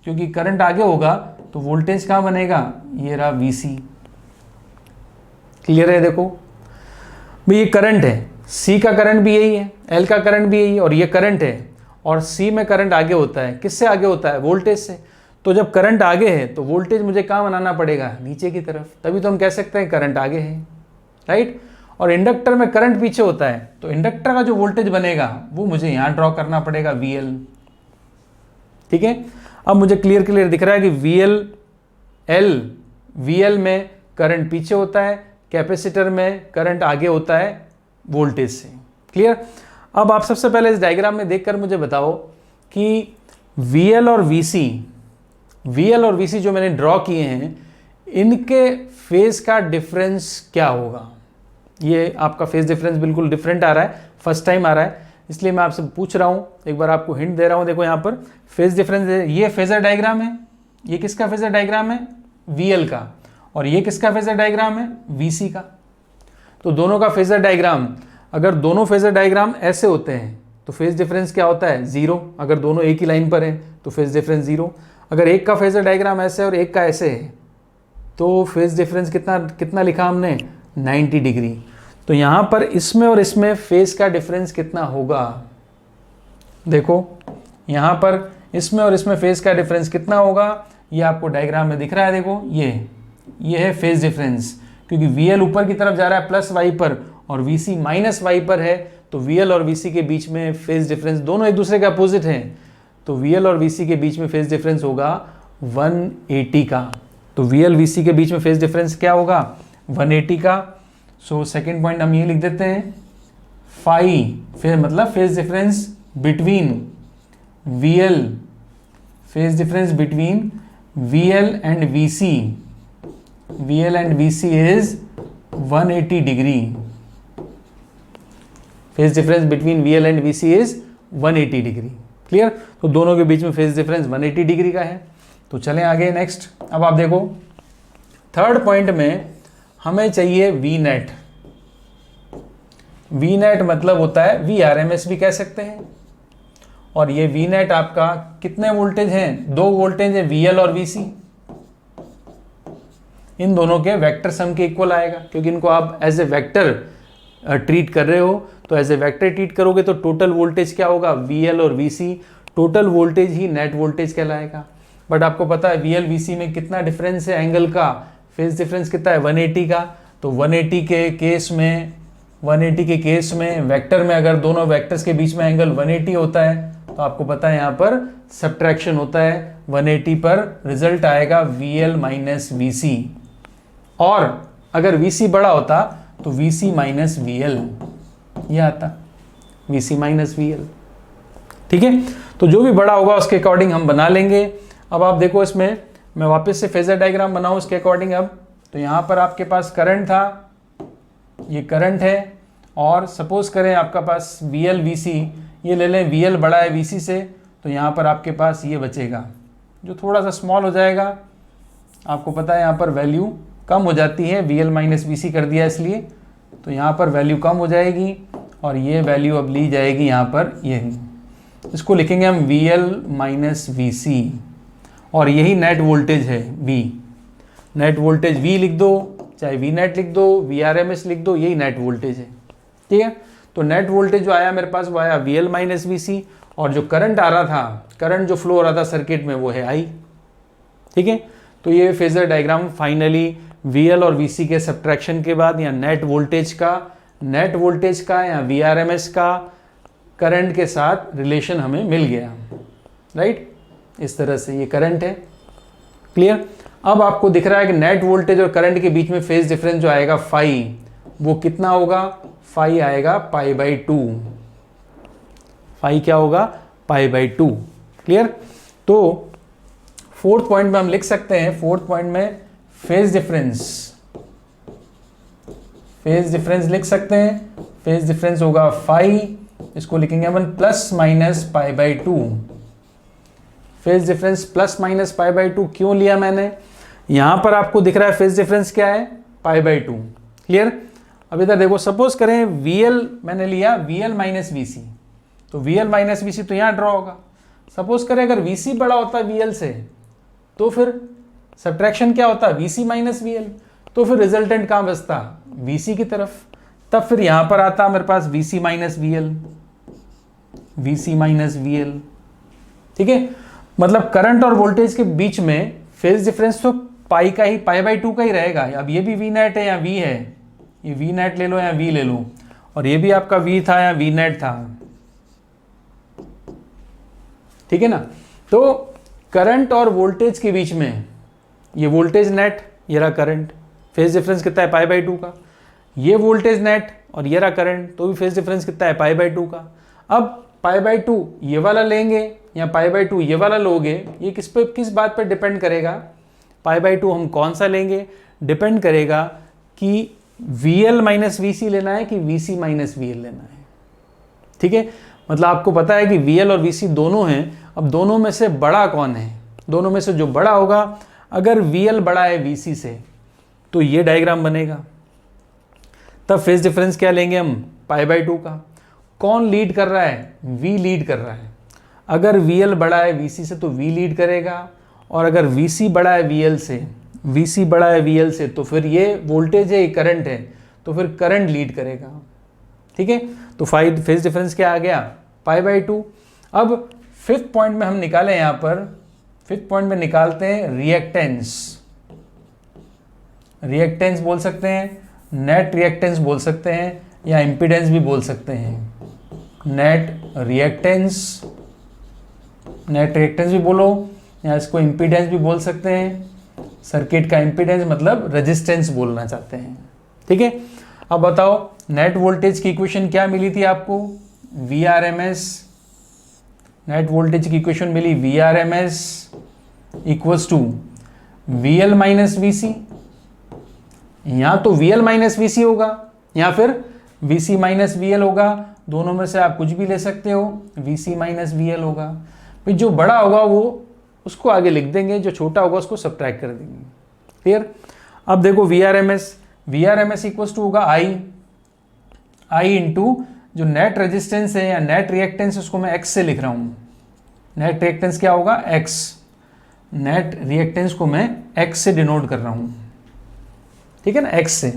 क्योंकि करंट आगे होगा तो वोल्टेज कहाँ बनेगा? ये रहा VC। क्लियर है? देखो भाई ये करंट है, C का करंट भी यही है, L का करंट भी यही है और ये करंट है। और C में करंट आगे होता है, किससे आगे होता है? वोल्टेज से। तो जब करंट आगे है तो वोल्टेज मुझे कहाँ बनाना पड़ेगा? नीचे की तरफ, तभी तो हम कह सकते हैं करंट आगे है, राइट। और इंडक्टर में करंट पीछे होता है तो इंडक्टर का जो वोल्टेज बनेगा वो मुझे यहाँ ड्रॉ करना पड़ेगा VL। ठीक है, अब मुझे क्लियर दिख रहा है कि VL में करंट पीछे होता है, कैपेसिटर में करंट आगे होता है वोल्टेज से। क्लियर? अब आप सबसे पहले इस डायग्राम में देखकर मुझे बताओ कि VL और VC जो मैंने ड्रॉ किए हैं इनके फेज का डिफरेंस क्या होगा? ये आपका फेज डिफरेंस बिल्कुल डिफरेंट आ रहा है, फर्स्ट टाइम आ रहा है, इसलिए मैं आपसे पूछ रहा हूँ, एक बार आपको हिंट दे रहा हूँ। देखो यहाँ पर फेज डिफरेंस है, ये फेजर डायग्राम है, ये किसका फेजर डायग्राम है? VL का। और ये किसका फेजर डायग्राम है? VC का। तो दोनों का फेजर डायग्राम, अगर दोनों फेजर डायग्राम ऐसे होते हैं तो फेज डिफरेंस क्या होता है? 0। अगर दोनों एक ही लाइन पर हैं तो फेज डिफरेंस 0। अगर एक का फेजर डायग्राम ऐसे और एक का ऐसे है तो फेज डिफरेंस कितना लिखा हमने? 90 डिग्री। तो यहाँ पर इसमें और इसमें फेज का डिफरेंस कितना होगा? देखो यहाँ पर इसमें और इसमें फेज का डिफरेंस कितना होगा, ये आपको डायग्राम में दिख रहा है। देखो ये है फेज डिफरेंस, क्योंकि VL ऊपर की तरफ जा रहा है प्लस Y पर और VC माइनस Y पर है, तो VL और VC के बीच में फेज डिफरेंस, दोनों एक दूसरे के अपोजिट हैं, तो VL और VC के बीच में फेज डिफरेंस होगा 180 का। तो VL VC के बीच में फेज डिफरेंस क्या होगा? 180 का। सो सेकेंड पॉइंट हम ये लिख देते हैं, फाई फिर मतलब phase difference between VL, phase difference between VL and VC, VL and VC is 180 degree. Phase difference between VL and VC is 180 degree. Clear? तो दोनों के बीच में फेज डिफरेंस 180 डिग्री का है। तो चलें आगे नेक्स्ट। अब आप देखो थर्ड पॉइंट में हमें चाहिए V नेट। वी नेट मतलब होता है वी आर एम एस भी कह सकते हैं। और ये वी नेट आपका कितने वोल्टेज हैं, 2 वोल्टेज है वी एल और वी सी, इन दोनों के वेक्टर सम के इक्वल आएगा, क्योंकि इनको आप एज ए वेक्टर ट्रीट कर रहे हो। तो एज ए वेक्टर ट्रीट करोगे तो टोटल वोल्टेज क्या होगा, वी एल और वी सी, टोटल वोल्टेज ही नेट वोल्टेज कहलाएगा। बट आपको पता है वी एल वी सी में कितना डिफरेंस है एंगल का, फेज डिफरेंस कितना है 180 का। तो 180 के केस में वेक्टर में अगर दोनों वेक्टर्स के बीच में एंगल 180 होता है तो आपको पता है यहाँ पर सब्ट्रैक्शन होता है 180 पर, रिजल्ट आएगा V L minus V C. और अगर वी सी बड़ा होता तो V C minus V L यह आता, V C minus V L. ठीक है, तो जो भी बड़ा होगा उसके अकॉर्डिंग हम बना लेंगे। अब आप देखो इसमें मैं वापस से फेजर डायग्राम बनाऊं उसके अकॉर्डिंग। अब तो यहाँ पर आपके पास करंट था, ये करंट है, और सपोज करें आपका पास वी एल वी सी, ये ले लें वी एल बड़ा है वी सी से, तो यहाँ पर आपके पास ये बचेगा जो थोड़ा सा स्मॉल हो जाएगा। आपको पता है यहाँ पर वैल्यू कम हो जाती है, वी एल माइनस वी सी कर दिया इसलिए, तो यहाँ पर वैल्यू कम हो जाएगी और ये वैल्यू अब ली जाएगी यहाँ पर, ये इसको लिखेंगे हम we L minus V C, और यही नेट वोल्टेज है V। नेट वोल्टेज V लिख दो, चाहे वी नेट लिख दो, वी आर एम एस लिख दो, यही नेट वोल्टेज है। ठीक है, तो नेट वोल्टेज जो आया मेरे पास वो आया we L minus V C, और जो करंट आ रहा था, करंट जो फ्लो हो रहा था सर्किट में वो है I। ठीक है, तो ये phasor diagram finally we L और वी सी के सब्ट्रैक्शन के बाद या नेट वोल्टेज का या वी आर एम एस का करंट के साथ रिलेशन हमें मिल गया। राइट, इस तरह से ये करंट है। क्लियर। अब आपको दिख रहा है कि नेट वोल्टेज और करंट के बीच में फेज डिफरेंस जो आएगा फाई, वो कितना होगा, फाई आएगा पाई बाई 2। फाई क्या होगा, पाई बाई 2। क्लियर। तो फोर्थ पॉइंट में हम लिख सकते हैं, फोर्थ पॉइंट में फेज डिफरेंस लिख सकते हैं। फेज डिफरेंस होगा फाई, इसको लिखेंगे अपन plus minus pi by 2। Phase difference plus minus pi by 2 क्यों लिया मैंने, यहां पर आपको दिख रहा है फेज डिफरेंस क्या है, पाई बाई 2। क्लियर। अब इधर देखो, सपोज करें VL मैंने लिया VL माइनस वी सी, तो VL माइनस वी सी तो यहां ड्रॉ होगा। सपोज करें अगर VC बड़ा होता VL से तो फिर सब्ट्रैक्शन क्या होता, VC माइनस VL, तो फिर रिजल्टेंट कहां बचता, VC की तरफ। तब फिर यहां पर आता मेरे पास VC minus VL, VC minus VL। ठीक है, मतलब करंट और वोल्टेज के बीच में फेज डिफरेंस तो पाई का ही, पाई बाई 2 का ही रहेगा। अब ये भी वी नेट है या वी है, ये वी नेट ले लो या वी ले लो, और ये भी आपका वी था या वी नेट था। ठीक है ना। तो करंट और वोल्टेज के बीच में ये वोल्टेज नेट, ये रहा करंट, फेज डिफरेंस कितना है, पाई बाई 2 का। ये वोल्टेज नेट और ये रहा करंट, तो भी फेज डिफरेंस कितना है, पाई बाई 2 का। अब पाई बाई 2 ये वाला लेंगे या पाई बाई 2 ये वाला लोगे, ये किस बात पर डिपेंड करेगा, पाई बाई 2 हम कौन सा लेंगे, डिपेंड करेगा कि VL माइनस वी सी लेना है कि VC माइनस VL लेना है। ठीक है, मतलब आपको पता है कि VL और VC दोनों हैं। अब दोनों में से बड़ा कौन है, दोनों में से जो बड़ा होगा, अगर VL बड़ा है VC से तो ये डायग्राम बनेगा। तब फेज डिफरेंस क्या लेंगे हम, पाई बाई 2 का। कौन लीड कर रहा है, V लीड कर रहा है। अगर VL बड़ा है VC से तो V लीड करेगा, और अगर VC बड़ा है VL से, VC बड़ा है VL से, तो फिर ये वोल्टेज है, ये करंट है, तो फिर करंट लीड करेगा। ठीक है, तो फेज डिफरेंस क्या आ गया, पाई बाई 2। अब फिफ्थ पॉइंट में हम निकालें, यहाँ पर फिफ्थ पॉइंट में निकालते हैं रिएक्टेंस बोल सकते हैं, नेट रिएक्टेंस बोल सकते हैं, या इम्पीडेंस भी बोल सकते हैं। नेट रिएक्टेंस भी बोलो, या इसको इम्पीडेंस भी बोल सकते हैं। सर्किट का इम्पीडेंस मतलब रेजिस्टेंस बोलना चाहते हैं। ठीक है, अब बताओ नेट वोल्टेज की इक्वेशन क्या मिली थी आपको, VRMS। नेट वोल्टेज की इक्वेशन मिली VRMS equals to VL minus VC। यहां तो VL माइनस VC होगा, या फिर VC माइनस VL होगा, दोनों में से आप कुछ भी ले सकते हो, VC माइनस VL होगा। फिर जो बड़ा होगा वो उसको आगे लिख देंगे, जो छोटा होगा उसको सब्ट्रैक्ट कर देंगे। क्लियर। अब देखो VRMS इक्वल्स टू होगा आई इंटू जो नेट रेजिस्टेंस है या नेट रिएक्टेंस उसको मैं एक्स से लिख रहा हूँ। नेट रिएक्टेंस क्या होगा, एक्स। नेट रिएक्टेंस को मैं एक्स से डिनोट कर रहा हूँ, ठीक है ना, एक्स से,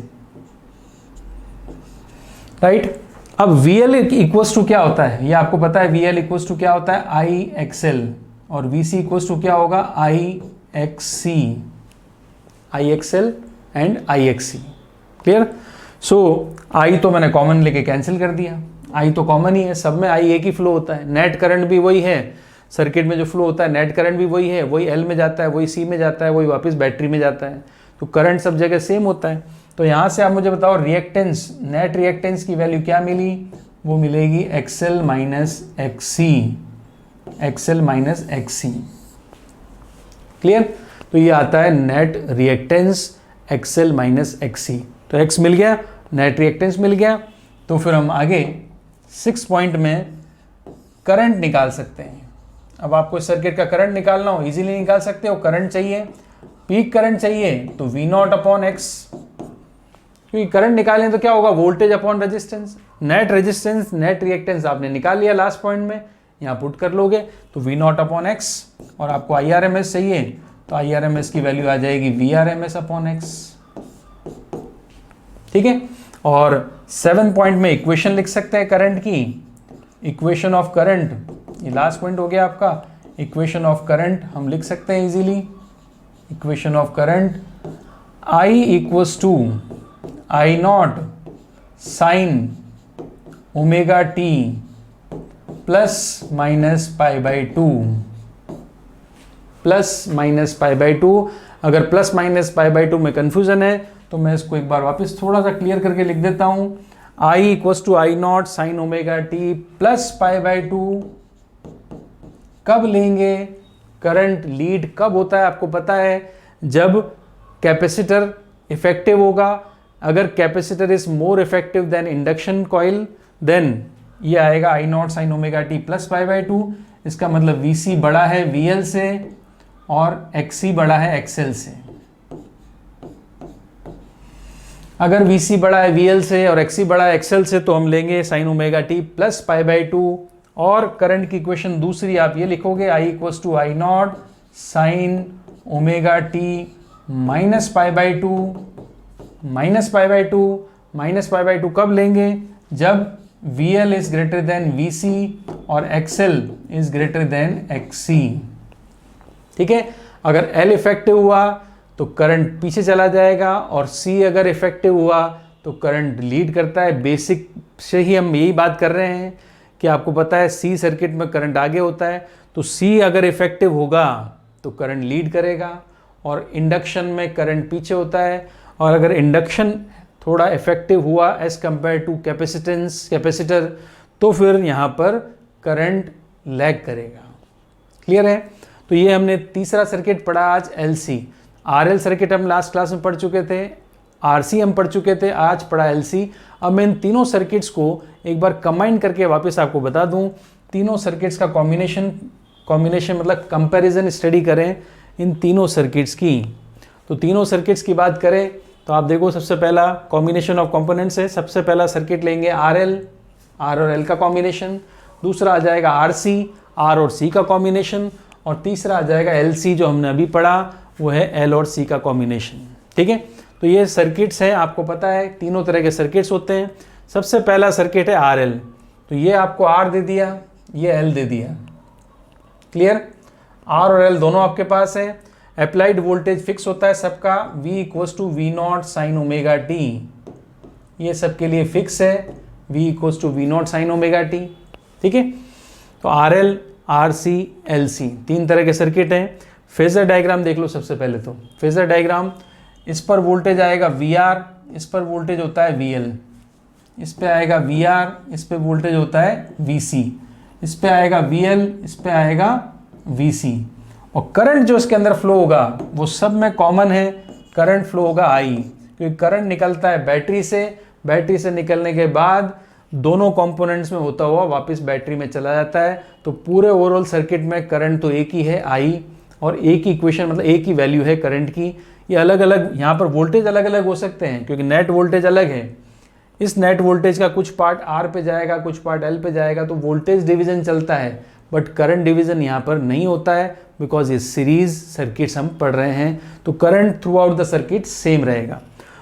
राइट। अब VL इक्वल्स टू क्या होता है, ये आपको पता है। VL इक्वल्स टू क्या होता है, आई एक्सएल, और VC इक्वल्स टू क्या होगा, I XC, I XL and I XC. Clear. So I तो मैंने कॉमन लेके कैंसिल कर दिया, आई तो कॉमन ही है, सब में आई एक ही फ्लो होता है। नेट करंट भी वही है, सर्किट में जो फ्लो होता है नेट करंट भी वही है, वही एल में जाता है, वही सी में जाता है, वही वापस बैटरी में जाता है, तो करंट सब जगह सेम होता है। तो यहाँ से आप मुझे बताओ रिएक्टेंस, नेट रिएक्टेंस की वैल्यू क्या मिली, वो मिलेगी XL minus एक्ससी, XL minus एक्ससी। Clear. तो ये आता है नेट रिएक्टेंस एक्सएल माइनस एक्ससी। तो एक्स मिल गया, नेट रिएक्टेंस मिल गया। तो फिर हम आगे 6 पॉइंट में करंट निकाल सकते हैं। अब आपको सर्किट का करंट निकालना हो, इजीली निकाल सकते हो। करंट चाहिए, पीक करंट चाहिए, तो V नॉट अपॉन एक्स, क्योंकि करंट निकालें तो क्या होगा, voltage upon resistance. Net resistance net reactance आपने निकाल लिया लास्ट पॉइंट में, यहाँ पुट कर लोगे तो V नॉट अपॉन एक्स। और आपको IRMS चाहिए, तो IRMS की वैल्यू आ जाएगी VRMS अपॉन एक्स, ठीक है। और 7 पॉइंट में इक्वेशन लिख सकते हैं करंट की, इक्वेशन ऑफ करंट, ये लास्ट पॉइंट हो गया आपका। इक्वेशन ऑफ करंट हम लिख सकते हैं easily, equation of current I equals to I not sine omega T plus minus pi by two, plus minus pi by two. अगर plus minus pi by two में confusion है तो मैं इसको एक बार वापस थोड़ा सा क्लियर करके लिख देता हूं। I equals to I not sine omega T plus pi by two. कब लेंगे करंट, लीड कब होता है आपको पता है, जब कैपेसिटर इफेक्टिव होगा। अगर capacitor is more effective than induction coil, then ये आएगा I not sine omega T plus pi by two. इसका मतलब VC बड़ा है VL से और XC बड़ा है XL से। अगर VC बड़ा है VL से और XC बड़ा है XL से तो हम लेंगे sine omega T plus pi by two. और करंट की इक्वेशन दूसरी आप ये लिखोगे, I equals to I not sine omega T minus pi by two, minus pi by two. Minus pi by two कब लेंगे, जब VL is greater than VC और XL is greater than XC, ठीक है। अगर L इफेक्टिव हुआ तो current पीछे चला जाएगा, और C अगर इफेक्टिव हुआ तो करंट लीड करता है। बेसिक से ही हम यही बात कर रहे हैं कि आपको पता है C सर्किट में करंट आगे होता है, तो C अगर इफेक्टिव होगा तो करंट लीड करेगा, और इंडक्शन में करंट पीछे होता है। और अगर इंडक्शन थोड़ा इफेक्टिव हुआ एज कंपेयर टू कैपेसिटर, तो फिर यहाँ पर करंट लैग करेगा। क्लियर है। तो ये हमने तीसरा सर्किट पढ़ा आज, LC। RL सर्किट हम लास्ट क्लास में पढ़ चुके थे, RC हम पढ़ चुके थे, आज पढ़ा LC। अब मैं इन तीनों सर्किट्स को एक बार कंबाइन करके वापस आपको बता दूं। तीनों सर्किट्स का कॉम्बिनेशन मतलब कंपैरिजन स्टडी करें इन तीनों सर्किट्स की। तो तीनों सर्किट्स की बात करें तो आप देखो, सबसे पहला कॉम्बिनेशन ऑफ कंपोनेंट्स है। सबसे पहला सर्किट लेंगे RL, R और L का कॉम्बिनेशन। दूसरा आ जाएगा RC, R और C का कॉम्बिनेशन। और तीसरा आ जाएगा LC, जो हमने अभी पढ़ा, वो है L और C का कॉम्बिनेशन, ठीक है। तो ये सर्किट्स हैं, आपको पता है तीनों तरह के सर्किट्स होते हैं। सबसे पहला सर्किट है RL, तो ये आपको R दे दिया, ये L दे दिया। क्लियर। R और L दोनों आपके पास है। अप्लाइड वोल्टेज फिक्स होता है सबका, V equals to V not sine omega T, ये सबके लिए फिक्स है, V equals to V not sine omega T, ठीक है। तो RL, RC, LC तीन तरह के सर्किट हैं। फेजर डायग्राम देख लो सबसे पहले। तो फेजर डायग्राम, इस पर वोल्टेज आएगा VR, इस पर वोल्टेज होता है VL, इस पे आएगा VR, इस पे वोल्टेज होता है VC, इस पे आएगा VL, इस पे आएगा VC। और करंट जो इसके अंदर फ्लो होगा वो सब में कॉमन है, करंट फ्लो होगा I, क्योंकि करंट निकलता है बैटरी से, बैटरी से निकलने के बाद दोनों कंपोनेंट्स में होता हुआ वापस बैटरी में चला जाता है। तो पूरे ओवरऑल सर्किट में करंट तो एक ही है I, और एक ही इक्वेशन मतलब एक ही वैल्यू है करंट की। ये अलग अलग यहाँ पर वोल्टेज अलग अलग हो सकते हैं, क्योंकि नेट वोल्टेज अलग है, इस नेट वोल्टेज का कुछ पार्ट आर पे जाएगा, कुछ पार्ट एल पे जाएगा, तो वोल्टेज डिवीजन चलता है, बट करंट डिवीजन यहाँ पर नहीं होता है, बिकॉज ये सीरीज सर्किट्स हम पढ़ रहे हैं। तो current through out the circuit same रहेगा।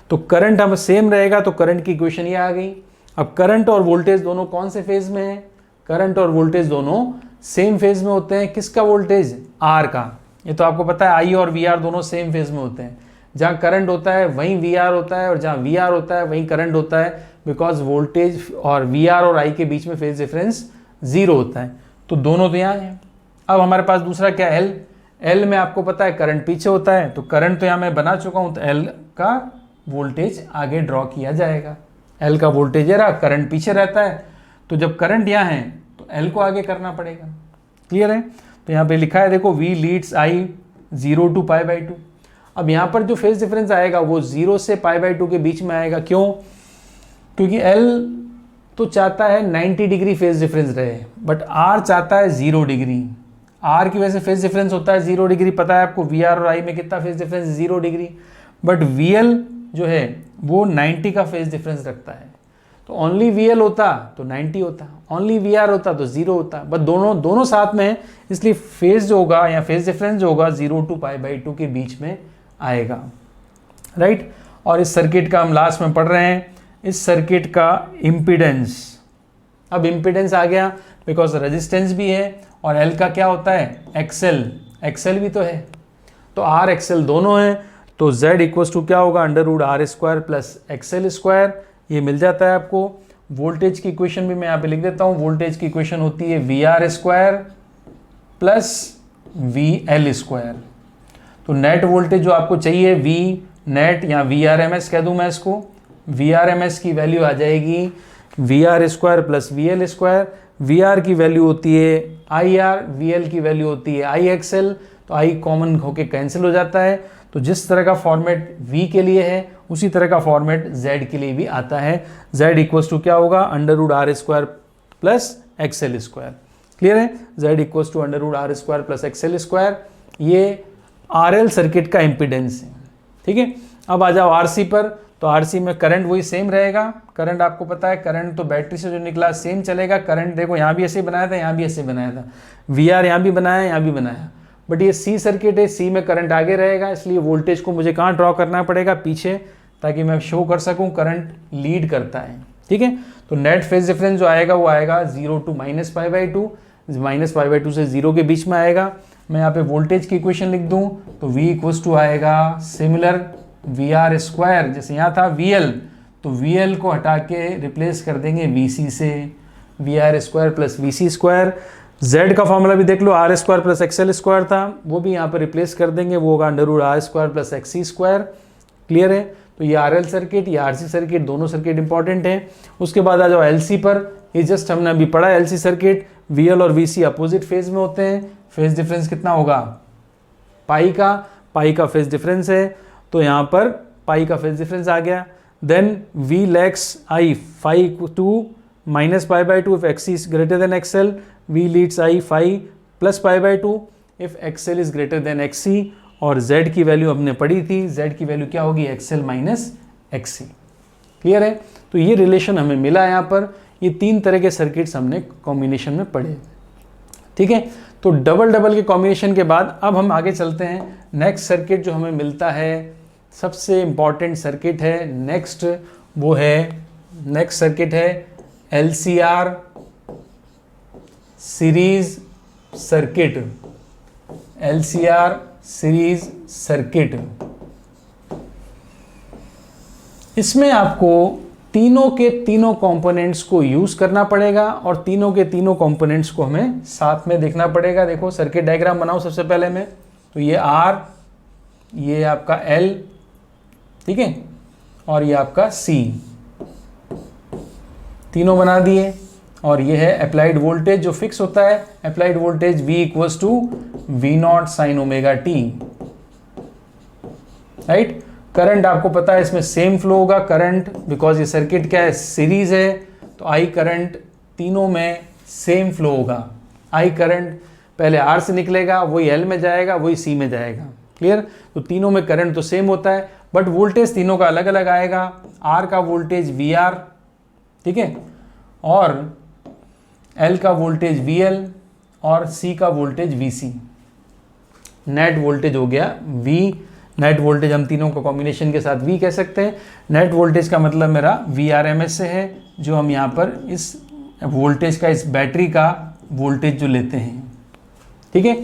तो करंट हम सेम रहेगा, तो करंट की इक्वेशन ये आ गई। अब करंट और वोल्टेज दोनों कौन से फेज में है? करंट और वोल्टेज दोनों सेम फेज में होते हैं। किसका वोल्टेज? आर का। ये तो आपको पता है, आई और वी आर दोनों सेम फेज में होते हैं। जहाँ करंट होता है वहीं वी आर होता है, और जहाँ वी आर होता है वहीं करंट होता है, बिकॉज वोल्टेज और वी आर और आई के बीच में फेज डिफरेंस 0 होता है। तो दोनों तो यहाँ है। अब हमारे पास दूसरा क्या? एल। एल में आपको पता है करंट पीछे होता है, तो करंट तो यहाँ मैं बना चुका हूँ, तो एल का वोल्टेज आगे ड्रॉ किया जाएगा। एल का वोल्टेज है रहा, करंट पीछे रहता है, तो जब करंट यहाँ है तो एल को आगे करना पड़ेगा। क्लियर है? तो यहाँ पे लिखा है देखो, वी लीड्स आई 0 to π/2। अब यहाँ पर जो फेज डिफरेंस आएगा वो 0 से π/2 के बीच में आएगा। क्यों? क्योंकि एल तो चाहता है 90 डिग्री फेज डिफरेंस रहे, बट आर चाहता है 0 डिग्री। आर की वजह से फेज डिफरेंस होता है 0 डिग्री। पता है आपको वी आर और आई में कितना phase difference? 0 degree. But V L जो है वो 90 का फेज डिफरेंस रखता है। तो ओनली वी एल होता तो 90 होता, ओनली वी आर होता तो 0 होता, बट दोनों साथ में है, इसलिए फेज जो होगा या फेज डिफरेंस जो होगा 0 to π/2 के बीच में आएगा। राइट? और इस सर्किट का हम लास्ट में पढ़ रहे हैं, इस सर्किट का इम्पीडेंस। अब इम्पीडेंस आ गया बिकॉज रेजिस्टेंस भी है, और एल का क्या होता है? एक्सएल। एक्सएल भी तो है, तो आर एक्सएल दोनों हैं, तो Z इक्वल्स टू क्या होगा? √r² plus XL²। ये मिल जाता है आपको। वोल्टेज की इक्वेशन भी मैं यहाँ पे लिख देता हूँ। वोल्टेज की इक्वेशन होती है VR² प्लस VL²। तो नेट वोल्टेज जो आपको चाहिए, V नेट या VRMS कह दूँ मैं इसको, VRMS की वैल्यू आ जाएगी VR² प्लस VL²। VR की वैल्यू होती है IR, VL की वैल्यू होती है IXL। तो I कॉमन होके कैंसिल हो जाता है। तो जिस तरह का फॉर्मेट V के लिए है उसी तरह का फॉर्मेट Z के लिए भी आता है। Z इक्वल्स टू क्या होगा? √r² plus XL²। क्लियर है? Z equals to √r² plus XL²। ये RL सर्किट का इम्पीडेंस है। ठीक है? अब आ जाओ RC पर। तो RC में करंट वही सेम रहेगा। करंट आपको पता है, करंट तो बैटरी से जो निकला सेम चलेगा। करंट देखो यहाँ भी ऐसे बनाया था, यहाँ भी ऐसे बनाया था, VR यहाँ भी बनाया, यहाँ भी बनाया, बट ये C सर्किट है, C में करंट आगे रहेगा, इसलिए वोल्टेज को मुझे कहाँ ड्रॉ करना पड़ेगा? पीछे, ताकि मैं शो कर सकूँ करंट लीड करता है। ठीक है? तो नेट फेज डिफरेंस जो आएगा वो आएगा 0 to -π/2, -π/2 से 0 के बीच में आएगा। मैं यहाँ पे वोल्टेज की इक्वेशन लिख दूँ तो V इक्वल्स टू आएगा सिमिलर VR²। जैसे यहाँ था VL, तो VL को हटा के रिप्लेस कर देंगे VC से, VR² प्लस VC²। Z का फॉर्मूला भी देख लो, R² प्लस XL² था, वो भी यहाँ पर रिप्लेस कर देंगे, वो होगा √r² प्लस XC²। क्लियर है? तो ये RL सर्किट, ये RC सर्किट, दोनों सर्किट इंपॉर्टेंट है। उसके बाद आ जाओ LC पर। ये जस्ट हमने अभी पढ़ा LC सर्किट। VL और VC अपोजिट फेज में होते हैं। फेज डिफरेंस कितना होगा? पाई का फेज डिफरेंस है, तो यहाँ पर पाई का फेज डिफरेंस आ गया। Then V lags I phi to -π/2 if XC is greater than XL, V leads I phi plus π/2 if XL is greater than XC। और Z की वैल्यू हमने पढ़ी थी, Z की वैल्यू क्या होगी? XL minus XC। क्लियर है? तो ये रिलेशन हमें मिला यहाँ पर। ये 3 तरह के सर्किट्स हमने कॉम्बिनेशन में पढ़े। ठीक है? तो डबल के कॉम्बिनेशन के बाद अब हम आगे चलते हैं। नेक्स्ट सर्किट जो हमें मिलता है, सबसे इंपॉर्टेंट सर्किट है नेक्स्ट, वो है नेक्स्ट सर्किट है LCR series circuit. LCR series circuit, इसमें आपको तीनों के तीनों कंपोनेंट्स को यूज करना पड़ेगा, और तीनों के तीनों कंपोनेंट्स को हमें साथ में देखना पड़ेगा। देखो सर्किट डायग्राम बनाओ सबसे पहले मैं, तो ये R, ये आपका L, ठीक है, और ये आपका C, तीनों बना दिए। और ये है अप्लाइड वोल्टेज जो फिक्स होता है, applied voltage V equals to V0 sin omega t। Right? Current आपको पता है इसमें सेम फ्लो होगा करंट, बिकॉज ये सर्किट क्या है? सीरीज है, तो I करंट तीनों में सेम फ्लो होगा। I करंट पहले R से निकलेगा, वही L में जाएगा, वही C में जाएगा। क्लियर? तो तीनों में करंट तो सेम होता है, बट वोल्टेज तीनों का अलग अलग आएगा। R का वोल्टेज VR ठीक है, और L का वोल्टेज VL और C का वोल्टेज VC। नेट वोल्टेज हो गया V, नेट वोल्टेज हम तीनों का कॉम्बिनेशन के साथ V कह सकते हैं। नेट वोल्टेज का मतलब मेरा VRMS से है, जो हम यहाँ पर इस वोल्टेज का, इस बैटरी का वोल्टेज जो लेते हैं। ठीक है,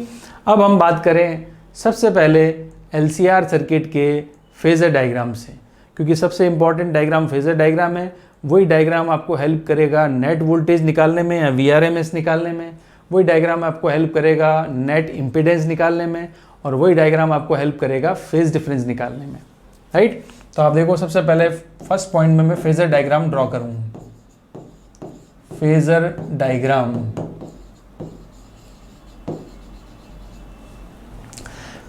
अब हम बात करें सबसे पहले LCR सर्किट के फेज़र डायग्राम से, क्योंकि सबसे इम्पॉर्टेंट डायग्राम फेज़र डायग्राम है। वही डायग्राम आपको हेल्प करेगा नेट वोल्टेज निकालने में या VRMS निकालने में, वही डायग्राम आपको हेल्प करेगा नेट इम्पीडेंस निकालने में, और वही डायग्राम आपको हेल्प करेगा फेज़ डिफरेंस निकालने में, राइट। तो आप देखो, सबसे पहले फर्स्ट पॉइंट में मैं फेज़र डायग्राम ड्रॉ करूँगा। फेज़र डायग्राम,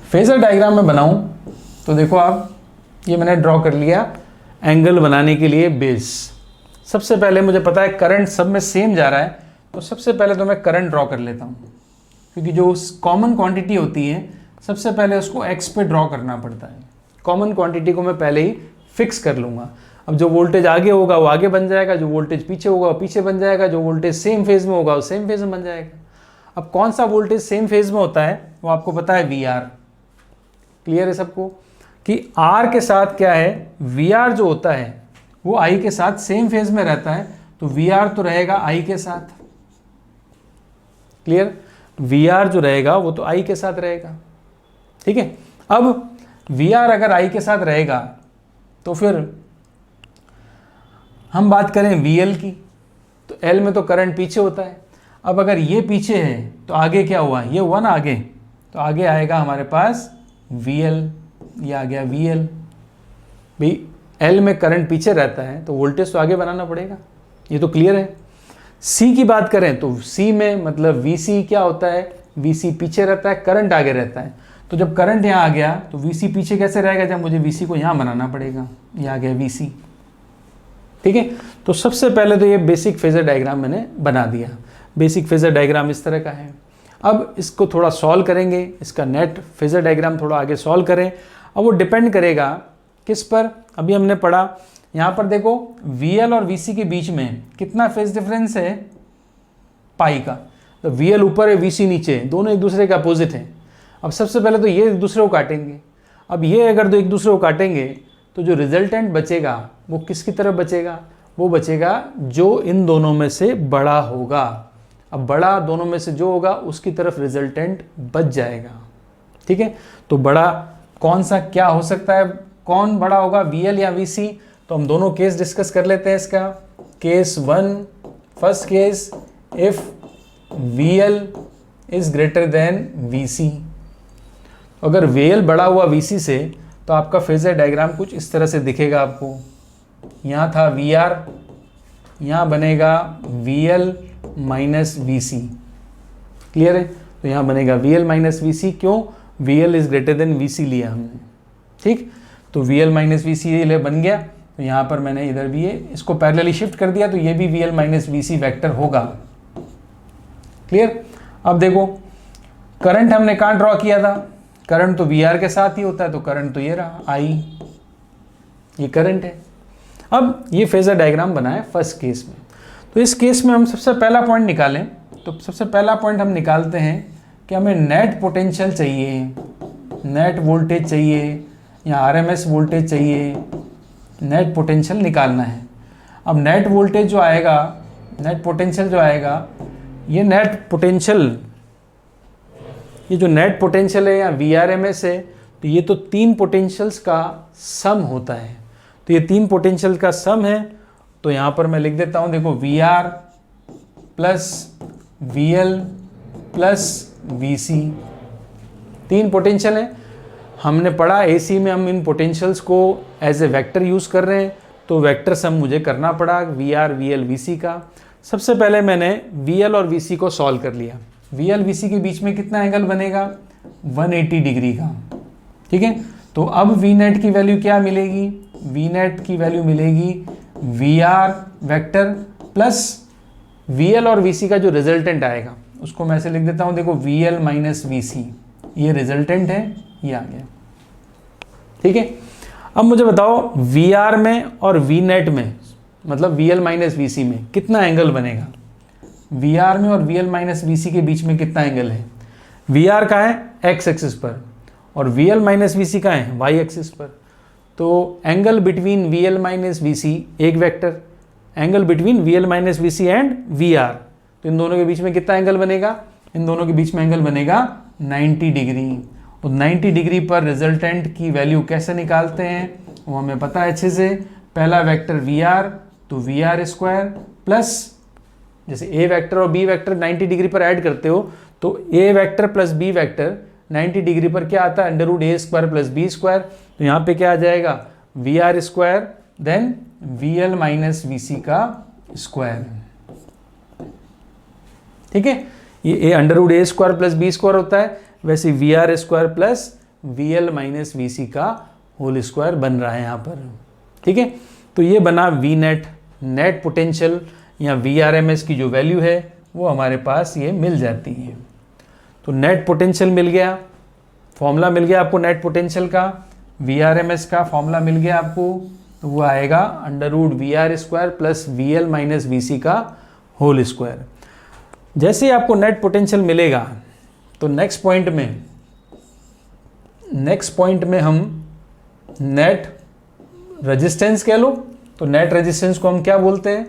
फेज़र डायग्राम में बनाऊं तो देखो आप, ये मैंने ड्रॉ कर लिया एंगल बनाने के लिए बेस। सबसे पहले मुझे पता है करंट सब में सेम जा रहा है, तो सबसे पहले तो मैं करंट ड्रॉ कर लेता हूँ, क्योंकि जो कॉमन क्वांटिटी होती है सबसे पहले उसको एक्स पे ड्रॉ करना पड़ता है। कॉमन क्वांटिटी को मैं पहले ही फिक्स कर लूँगा। अब जो वोल्टेज आगे होगा वो आगे बन जाएगा, जो वोल्टेज पीछे होगा वो पीछे बन जाएगा, जो वोल्टेज सेम फेज़ में होगा वो सेम फेज़ में बन जाएगा। अब कौन सा वोल्टेज सेम फेज़ में होता है वो आपको पता है, VR। क्लियर है सबको कि R के साथ क्या है, VR जो होता है वो I के साथ सेम फेज़ में रहता है, तो VR तो रहेगा I के साथ। क्लियर, VR जो रहेगा वो तो I के साथ रहेगा। ठीक है, अब VR अगर I के साथ रहेगा तो फिर हम बात करें VL की, तो L में तो करंट पीछे होता है। अब अगर ये पीछे है तो आगे क्या हुआ, ये हुआ ना आगे, तो आगे आएगा हमारे पास VL, ये आ गया VL। भाई L में करंट पीछे रहता है तो वोल्टेज तो आगे बनाना पड़ेगा, ये तो क्लियर है। C की बात करें तो C में मतलब VC क्या होता है, VC पीछे रहता है, करंट आगे रहता है। तो जब करंट यहाँ आ गया तो VC पीछे कैसे रहेगा, जब मुझे VC को यहाँ बनाना पड़ेगा, ये आ गया VC। ठीक है, तो सबसे पहले तो ये बेसिक फेज़र डायग्राम मैंने बना दिया। बेसिक फेज़र डायग्राम इस तरह का है। अब इसको थोड़ा सॉल्व करेंगे, इसका नेट फेज़र डायग्राम थोड़ा आगे सॉल्व करें। अब वो डिपेंड करेगा किस पर, अभी हमने पढ़ा यहाँ पर देखो VL और VC के बीच में कितना फेज़ डिफरेंस है, पाई का। तो VL ऊपर है, VC नीचे, दोनों एक दूसरे के अपोजिट हैं। अब सबसे पहले तो ये एक दूसरे को काटेंगे। अब ये अगर दो एक दूसरे को काटेंगे तो जो रिजल्टेंट बचेगा वो किसकी तरफ बचेगा, वो बचेगा जो इन दोनों में से बड़ा होगा। अब बड़ा दोनों में से जो होगा उसकी तरफ रिजल्टेंट बच जाएगा। ठीक है, तो बड़ा कौन सा क्या हो सकता है, कौन बड़ा होगा, VL या VC। तो हम दोनों केस डिस्कस कर लेते हैं इसका। Case 1, first case, if VL is greater than VC। अगर VL बड़ा हुआ VC से तो आपका फेज़र डायग्राम कुछ इस तरह से दिखेगा आपको। यहाँ था VR, यहाँ बनेगा VL माइनस VC। क्लियर है, तो यहाँ बनेगा VL माइनस VC। क्यों, VL is greater than VC लिया हमने। ठीक, तो VL माइनस VC बन गया। तो यहाँ पर मैंने इधर भी ये इसको पैरेलली शिफ्ट कर दिया, तो ये भी VL माइनस VC वेक्टर होगा। क्लियर, अब देखो करंट हमने कहाँ ड्रॉ किया था, करंट तो VR के साथ ही होता है, तो करंट तो ये रहा I, ये करंट है। अब ये फेज़र डायग्राम बना है फर्स्ट केस में। तो इस केस में हम सबसे पहला पॉइंट निकालें, तो सबसे पहला पॉइंट हम निकालते हैं कि हमें नेट पोटेंशियल चाहिए, नेट वोल्टेज चाहिए या RMS वोल्टेज चाहिए, नेट पोटेंशियल निकालना है। अब नेट वोल्टेज जो आएगा, नेट पोटेंशियल जो आएगा, ये नेट पोटेंशियल, ये जो नेट पोटेंशियल है या VRMS है, तो ये तो तीन पोटेंशियल्स का सम होता है। तो ये तीन पोटेंशियल का सम है, तो यहाँ पर मैं लिख देता हूँ, देखो VR plus VL plus VC, तीन पोटेंशियल है। हमने पढ़ा AC में हम इन पोटेंशियल्स को एज ए वेक्टर यूज़ कर रहे हैं, तो वेक्टर सम मुझे करना पड़ा VR VL VC का। सबसे पहले मैंने VL और VC को सॉल्व कर लिया। VL VC के बीच में कितना एंगल बनेगा, 180 डिग्री का। ठीक है, तो अब VNet की वैल्यू क्या मिलेगी, VNet की वैल्यू मिलेगी VR वेक्टर प्लस VL और VC का जो रिजल्टेंट आएगा उसको मैं ऐसे लिख देता हूँ, देखो VL माइनस VC, ये रिजल्टेंट है, ये आ गया। ठीक है, अब मुझे बताओ VR में और VNet में मतलब वी एल माइनस वी सी में कितना एंगल बनेगा, वी आर में और वी एल माइनस वी सी के बीच में कितना एंगल है, वी आर का है एक्स एक्सिस पर और V L minus V C का है वाई एक्सिस पर। तो angle between V L minus V C एक vector, angle between V L minus V C and V R, तो इन दोनों के बीच में कितना एंगल बनेगा, इन दोनों के बीच में एंगल बनेगा 90 डिग्री। तो 90 डिग्री पर रिजल्टेंट की वैल्यू कैसे निकालते हैं वो हमें पता है अच्छे से। पहला वेक्टर वी आर, तो वी आर स्क्वायर प्लस, जैसे ए वेक्टर और बी वेक्टर 90 डिग्री पर ऐड करते हो तो A vector plus B vector 90 degree पर क्या आता है, under root A square plus B square. तो यहाँ पे क्या आ जाएगा, V R square then V L minus V C का स्क्वायर। ठीक है, ये under root A square plus B square होता है, वैसे V R square plus V L minus V C का होल स्क्वायर बन रहा है यहाँ पर। ठीक है, तो ये बना वी नेट, नेट पोटेंशियल या वी आर एम एस की जो वैल्यू है वो हमारे पास ये मिल जाती है। तो नेट पोटेंशियल मिल गया, फॉर्मूला मिल गया आपको नेट पोटेंशियल का, वी आर एम एस का फॉर्मूला मिल गया आपको, तो वो आएगा under root V R square plus V L minus V C का होल स्क्वायर। जैसे ही आपको नेट पोटेंशियल मिलेगा तो नेक्स्ट पॉइंट में हम नेट रेजिस्टेंस कह लो, तो नेट रेजिस्टेंस को हम क्या बोलते हैं,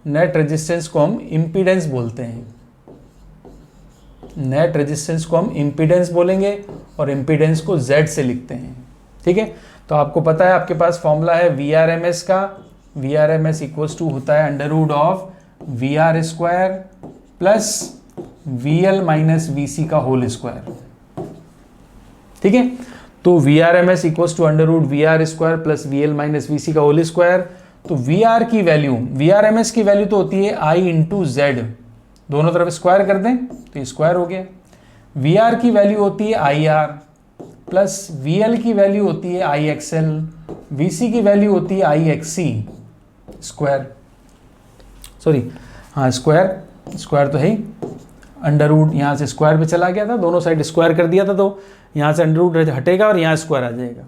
नेट रेजिस्टेंस को हम इम्पीडेंस बोलते हैं। नेट रेजिस्टेंस को हम इम्पीडेंस बोलेंगे और इम्पीडेंस को Z से लिखते हैं। ठीक है, तो आपको पता है आपके पास फॉर्मूला है वी आर एम एस का, V R M S equals to होता है under root of V R square plus V L minus V C का होल स्क्वायर। ठीक है, तो V R M S equals to under root V R square plus V L minus V C का whole square. तो V R की value, V R M S की value तो होती है आई इंटू जेड, दोनों तरफ स्क्वायर कर दें तो स्क्वायर हो गया। वी आर की वैल्यू होती है I R plus V L की वैल्यू होती है आई एक्स एल, वी सी की वैल्यू होती है आई एक्स सी स्क्वायर, सॉरी हाँ स्क्वायर तो है ही, अंडर रूट यहाँ से स्क्वायर पे चला गया था, दोनों साइड स्क्वायर कर दिया था तो यहाँ से अंडर रूट हटेगा और यहाँ स्क्वायर आ जाएगा।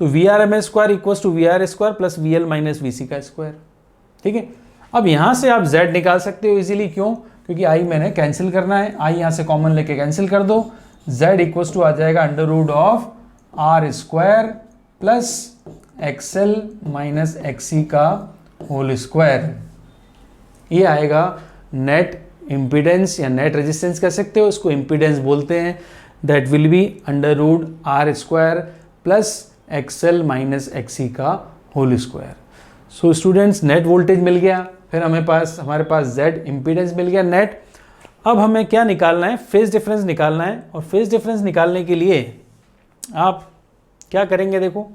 तो V R M S square equals to V R square plus V L minus V C का स्क्वायर। ठीक है, अब यहाँ से आप z निकाल सकते हो इजीली, क्यों, क्योंकि i मैंने कैंसिल करना है, i यहाँ से कॉमन लेके कैंसिल कर दो, z इक्वल्स टू आ जाएगा under root of R square plus XL minus XC का होल स्क्वायर। ये आएगा नेट इम्पीडेंस या नेट रेजिस्टेंस कह सकते हो, इसको इम्पीडेंस बोलते हैं। That will be under root R square plus XL minus XC का whole square. So students, net voltage मिल गया, फिर हमारे पास z इम्पीडेंस मिल गया नेट। अब हमें क्या निकालना है, फेज डिफरेंस निकालना है। और फेज डिफरेंस निकालने के लिए आप क्या करेंगे, देखो,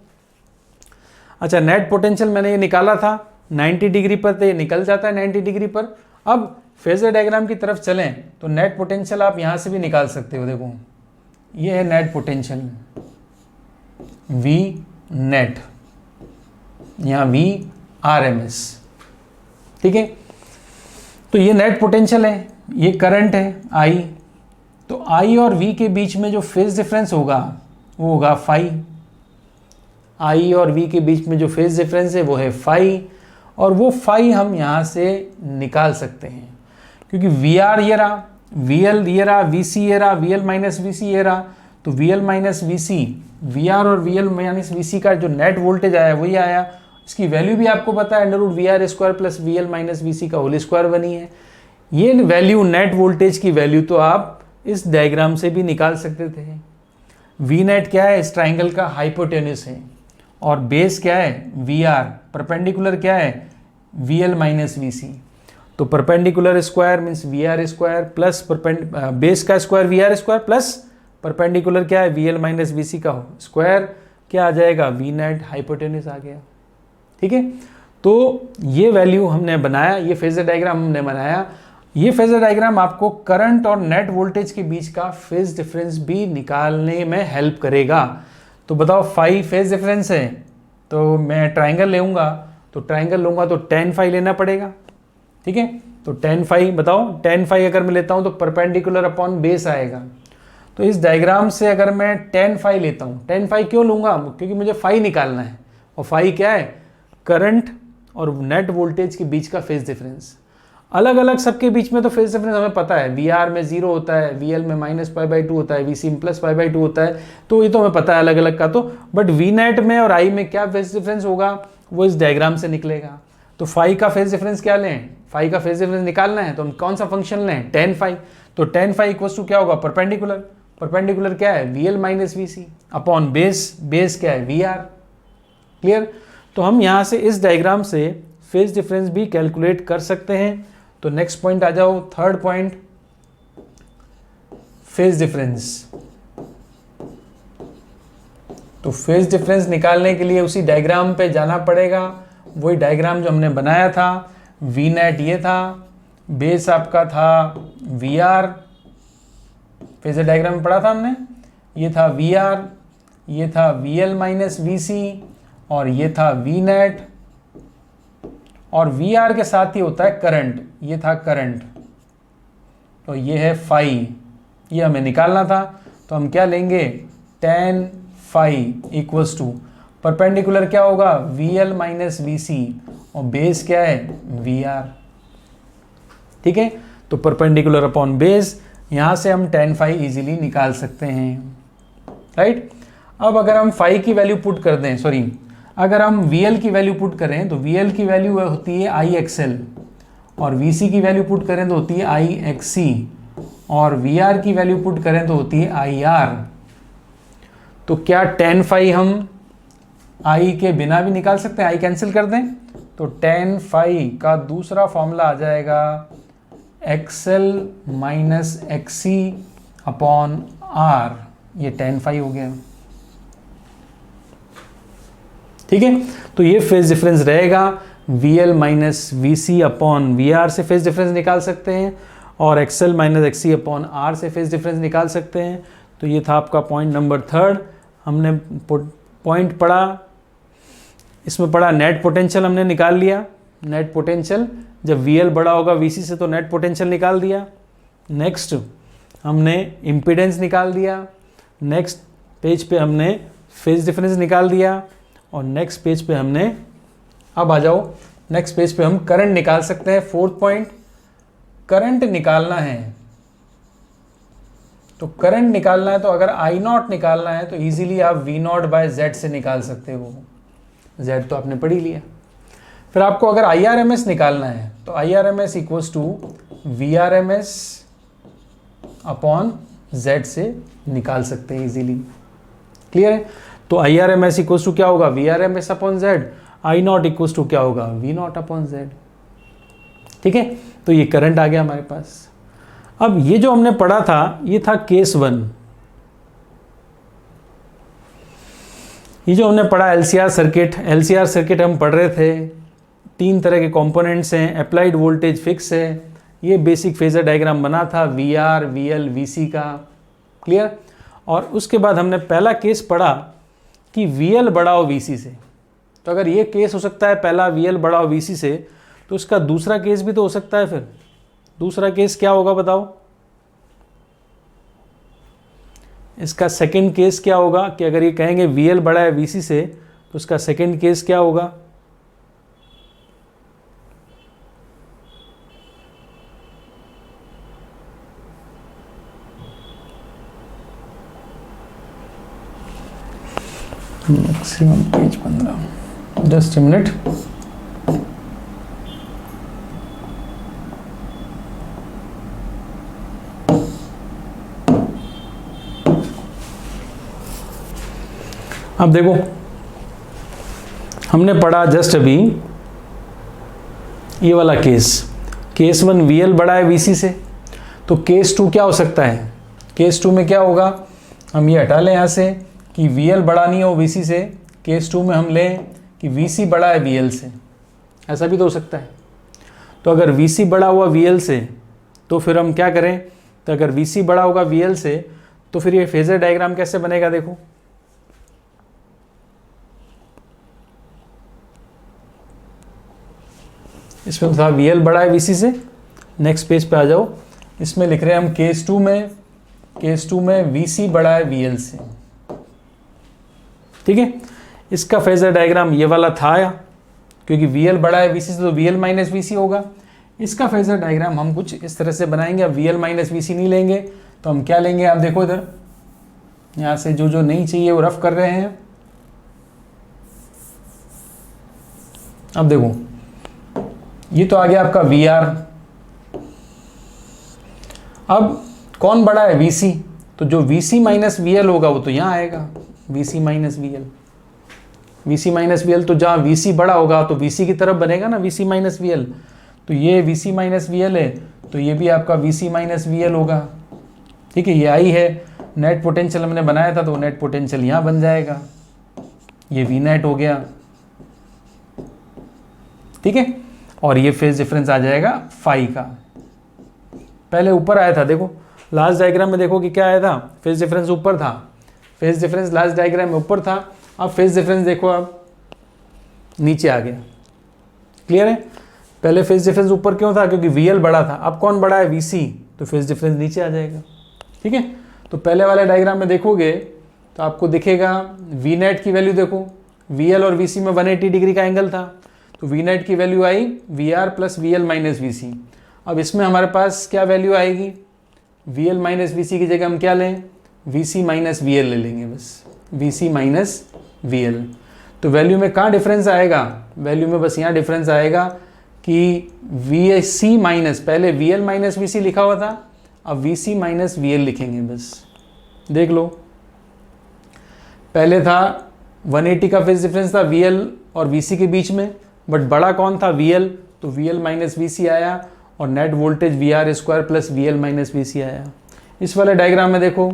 अच्छा नेट पोटेंशियल मैंने ये निकाला था 90 डिग्री पर, तो ये निकल जाता है 90 डिग्री पर। अब फेजर डायग्राम की तरफ चलें तो नेट पोटेंशियल आप यहाँ से भी निकाल सकते हो। देखो ये है नेट पोटेंशियल V नेट, यहाँ V RMS। ठीक है, तो ये नेट पोटेंशियल है, ये करंट है I, तो I और V के बीच में जो फेज डिफरेंस होगा वो होगा फाई। I और V के बीच में जो फेज डिफरेंस है वो है फाई, और वो फाई हम यहाँ से निकाल सकते हैं क्योंकि VR ये रहा, VL ये रहा, VC ये रहा, VL माइनस VC ये रहा। तो VL माइनस VC, VR और VL माइनस VC का जो नेट वोल्टेज आया वही आया। इसकी वैल्यू भी आपको पता है under root VR square plus VL minus VC का होल स्क्वायर बनी है। ये वैल्यू, नेट वोल्टेज की वैल्यू तो आप इस डायग्राम से भी निकाल सकते थे। V नेट क्या है, इस ट्राइंगल का हाइपोटेन्यूस है, और बेस क्या है VR, परपेंडिकुलर क्या है VL माइनस VC। तो perpendicular square means VR square plus base का square VR square plus perpendicular क्या है VL माइनस VC का स्क्वायर, क्या आ जाएगा V नेट, हाइपोटेन्यूस आ गया। ठीक है, तो ये वैल्यू हमने बनाया, ये फेजर डायग्राम हमने बनाया। ये फेजर डायग्राम आपको करंट और नेट वोल्टेज के बीच का फेज डिफरेंस भी निकालने में हेल्प करेगा। तो बताओ फाई फेज डिफरेंस है, तो मैं ट्राइंगल लेऊंगा, तो ट्राइंगल लूंगा तो tan फाई लेना पड़ेगा। ठीक है, तो tan फाई बताओ, tan फाई अगर मैं लेता हूं तो परपेंडिकुलर अपॉन बेस आएगा। तो इस डायग्राम से अगर मैं tan फाई लेता हूं, tan फाई क्यों लूंगा, क्योंकि मुझे फाई निकालना है, और फाई क्या है, करंट और नेट वोल्टेज के बीच का फेज डिफरेंस। अलग अलग सबके बीच में तो फेज डिफरेंस हमें पता है, VR में 0 होता है, VL में -π/2 होता है, VC में +π/2 होता है, तो ये तो हमें पता है अलग अलग का। तो बट VNet में और I में क्या फेज डिफरेंस होगा वो इस डायग्राम से निकलेगा। तो फाई का फेज डिफरेंस क्या लें, फाई का फेज डिफरेंस निकालना है तो हम कौन सा फंक्शन लें, tan फाई। तो tan फाई इक्वल्स टू क्या होगा, परपेंडिकुलर। परपेंडिकुलर क्या है, VL - VC upon base, base क्या है VR। क्लियर। तो हम यहाँ से इस डायग्राम से फेज डिफरेंस भी कैलकुलेट कर सकते हैं। तो नेक्स्ट पॉइंट आ जाओ, थर्ड पॉइंट, फेज डिफरेंस। तो फेज डिफरेंस निकालने के लिए उसी डायग्राम पे जाना पड़ेगा, वही डायग्राम जो हमने बनाया था। VNet ये था, बेस आपका था VR, फेजर डायग्राम में पढ़ा था हमने, ये था VR, ये था VL - VC और ये था VNet, और VR के साथ ही होता है करंट, ये था करंट। तो ये है फाई, ये हमें निकालना था। तो हम क्या लेंगे, tan phi equals to perpendicular क्या होगा, VL - VC और बेस क्या है, VR। ठीक है, तो परपेंडिकुलर अपॉन बेस, यहाँ से हम tan फाई इजीली निकाल सकते हैं, राइट। अब अगर हम फाई की वैल्यू पुट कर दें, सॉरी, अगर हम VL की वैल्यू पुट करें तो VL की वैल्यू होती है IXL, और VC की वैल्यू पुट करें तो होती है IXC, और VR की वैल्यू पुट करें तो होती है IR। तो क्या tan फाई हम I के बिना भी निकाल सकते हैं, I कैंसिल कर दें, तो tan फाई का दूसरा फॉर्मूला आ जाएगा XL - XC अपॉन R, ये tan फाई हो गया। ठीक है, तो ये फेज डिफरेंस रहेगा, VL - VC अपॉन VR से फेज डिफरेंस निकाल सकते हैं, और XL - XC अपॉन R से फेज डिफरेंस निकाल सकते हैं। तो ये था आपका पॉइंट नंबर थर्ड। हमने पॉइंट पढ़ा, इसमें पढ़ा नेट पोटेंशियल हमने निकाल लिया। नेट पोटेंशियल जब VL बड़ा होगा VC से तो नेट पोटेंशियल निकाल दिया। नेक्स्ट हमने इम्पीडेंस निकाल दिया। नेक्स्ट पेज पे हमने फेज डिफरेंस निकाल दिया, और नेक्स्ट पेज पे हमने, अब आ जाओ नेक्स्ट पेज पे हम करंट निकाल सकते हैं। फोर्थ पॉइंट, करंट निकालना है। तो करंट निकालना है तो अगर I0 निकालना है तो इजीली आप V0/Z से निकाल सकते हो, Z तो आपने पढ़ ही लिया। फिर आपको अगर IRMS निकालना है तो IRMS equals to VRMS upon Z से निकाल सकते हैं इजीली। क्लियर है, तो IRMS इक्वल्स टू क्या होगा, VRMS upon Z, I0 equals to क्या होगा, V0 अपॉन Z। ठीक है, तो ये करंट आ गया हमारे पास। अब ये जो हमने पढ़ा था ये था केस 1। ये जो हमने पढ़ा LCR सर्किट हम पढ़ रहे थे। 3 तरह के कंपोनेंट्स हैं, अप्लाइड वोल्टेज फिक्स है, ये बेसिक फेजर डायग्राम बना था VR, VL, VC का। क्लियर। और उसके बाद हमने पहला केस पढ़ा कि VL बड़ा हो VC से। तो अगर ये केस हो सकता है पहला VL बड़ा हो VC से, तो उसका दूसरा केस भी तो हो सकता है। फिर दूसरा केस क्या होगा बताओ, इसका सेकंड केस क्या होगा कि अगर ये कहेंगे VL बड़ा है VC से तो उसका सेकंड केस क्या होगा, मैक्सिमम पेज 15, जस्ट मिनट। अब देखो हमने पढ़ा जस्ट अभी ये वाला केस 1 VL बड़ा है VC से। तो केस 2 क्या हो सकता है, केस 2 में क्या होगा, हम ये हटा लें यहाँ से कि VL बड़ा नहीं हो VC से। केस 2 में हम लें कि VC बड़ा है VL से, ऐसा भी तो हो सकता है। तो अगर VC बड़ा हुआ VL से तो फिर हम क्या करें, तो अगर VC बड़ा होगा VL से तो फिर ये फेजर डायग्राम कैसे बनेगा, देखो इसमें था VL बड़ा है VC से। नेक्स्ट पेज पे आ जाओ, इसमें लिख रहे हैं हम केस 2 में VC बड़ा है VL से। ठीक है, इसका फेजर डायग्राम ये वाला था, क्योंकि VL बड़ा है VC से, तो VL माइनस VC होगा। इसका फेजर डायग्राम हम कुछ इस तरह से बनाएंगे। अब VL माइनस VC नहीं लेंगे तो हम क्या लेंगे, आप देखो इधर, यहाँ से जो जो नहीं चाहिए वो रफ कर रहे हैं। अब देखो ये तो आ गया आपका VR। अब कौन बड़ा है, VC, तो जो VC माइनस VL होगा वो तो यहाँ आएगा, VC minus VL। VC minus VL, तो जहाँ VC बड़ा होगा तो VC की तरफ बनेगा ना VC माइनस VL। तो ये VC माइनस VL है, तो ये भी आपका VC माइनस VL होगा। ठीक है, ये I है, नेट पोटेंशियल हमने बनाया था तो नेट पोटेंशियल यहाँ बन जाएगा, ये V नेट हो गया। ठीक है, और ये फेज डिफरेंस आ जाएगा फाई का। पहले ऊपर आया था, देखो लास्ट डायग्राम में देखो कि क्या आया था, फेज डिफरेंस ऊपर था, फेज डिफरेंस लास्ट डायग्राम में ऊपर था। अब फेज डिफरेंस देखो अब नीचे आ गया। क्लियर है, पहले फेज डिफरेंस ऊपर क्यों था, क्योंकि VL बड़ा था। अब कौन बड़ा है, VC, तो फेज डिफरेंस नीचे आ जाएगा। ठीक है, तो पहले वाले डायग्राम में देखोगे तो आपको दिखेगा V नेट की वैल्यू देखो, VL और VC में 180 डिग्री का एंगल था, तो V नेट की वैल्यू आई VR plus VL minus VC। अब इसमें हमारे पास क्या वैल्यू आएगी, VL माइनस VC की जगह हम क्या लें, VC माइनस VL ले लेंगे बस, VC माइनस VL। तो वैल्यू में कहाँ डिफरेंस आएगा, वैल्यू में बस यहाँ डिफरेंस आएगा कि VC माइनस, पहले VL माइनस VC लिखा हुआ था, अब VC माइनस VL लिखेंगे बस। देख लो, पहले था 180 का फेज डिफरेंस था VL और VC के बीच में, बट बड़ा कौन था, VL, तो VL माइनस VC आया और net voltage VR square plus VL minus VC आया। इस वाले डायग्राम में देखो,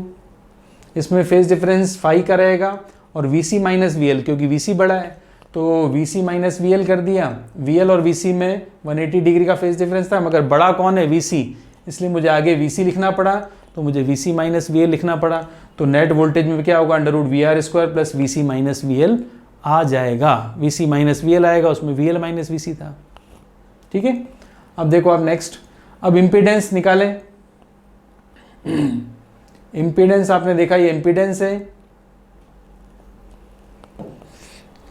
इसमें फेज डिफरेंस फाई का रहेगा और VC माइनस VL, क्योंकि VC बड़ा है तो VC माइनस VL कर दिया। VL और VC में 180 डिग्री का फेज डिफरेंस था, मगर बड़ा कौन है, VC, इसलिए मुझे आगे VC लिखना पड़ा, तो मुझे VC माइनस VL लिखना पड़ा। तो नेट वोल्टेज में क्या होगा, under root VR square plus VC minus VL आ जाएगा। VC माइनस VL आएगा, उसमें VL माइनस VC था। ठीक है, अब देखो आप नेक्स्ट, अब इम्पीडेंस निकालें। इम्पीडेंस आपने देखा, ये इम्पीडेंस है,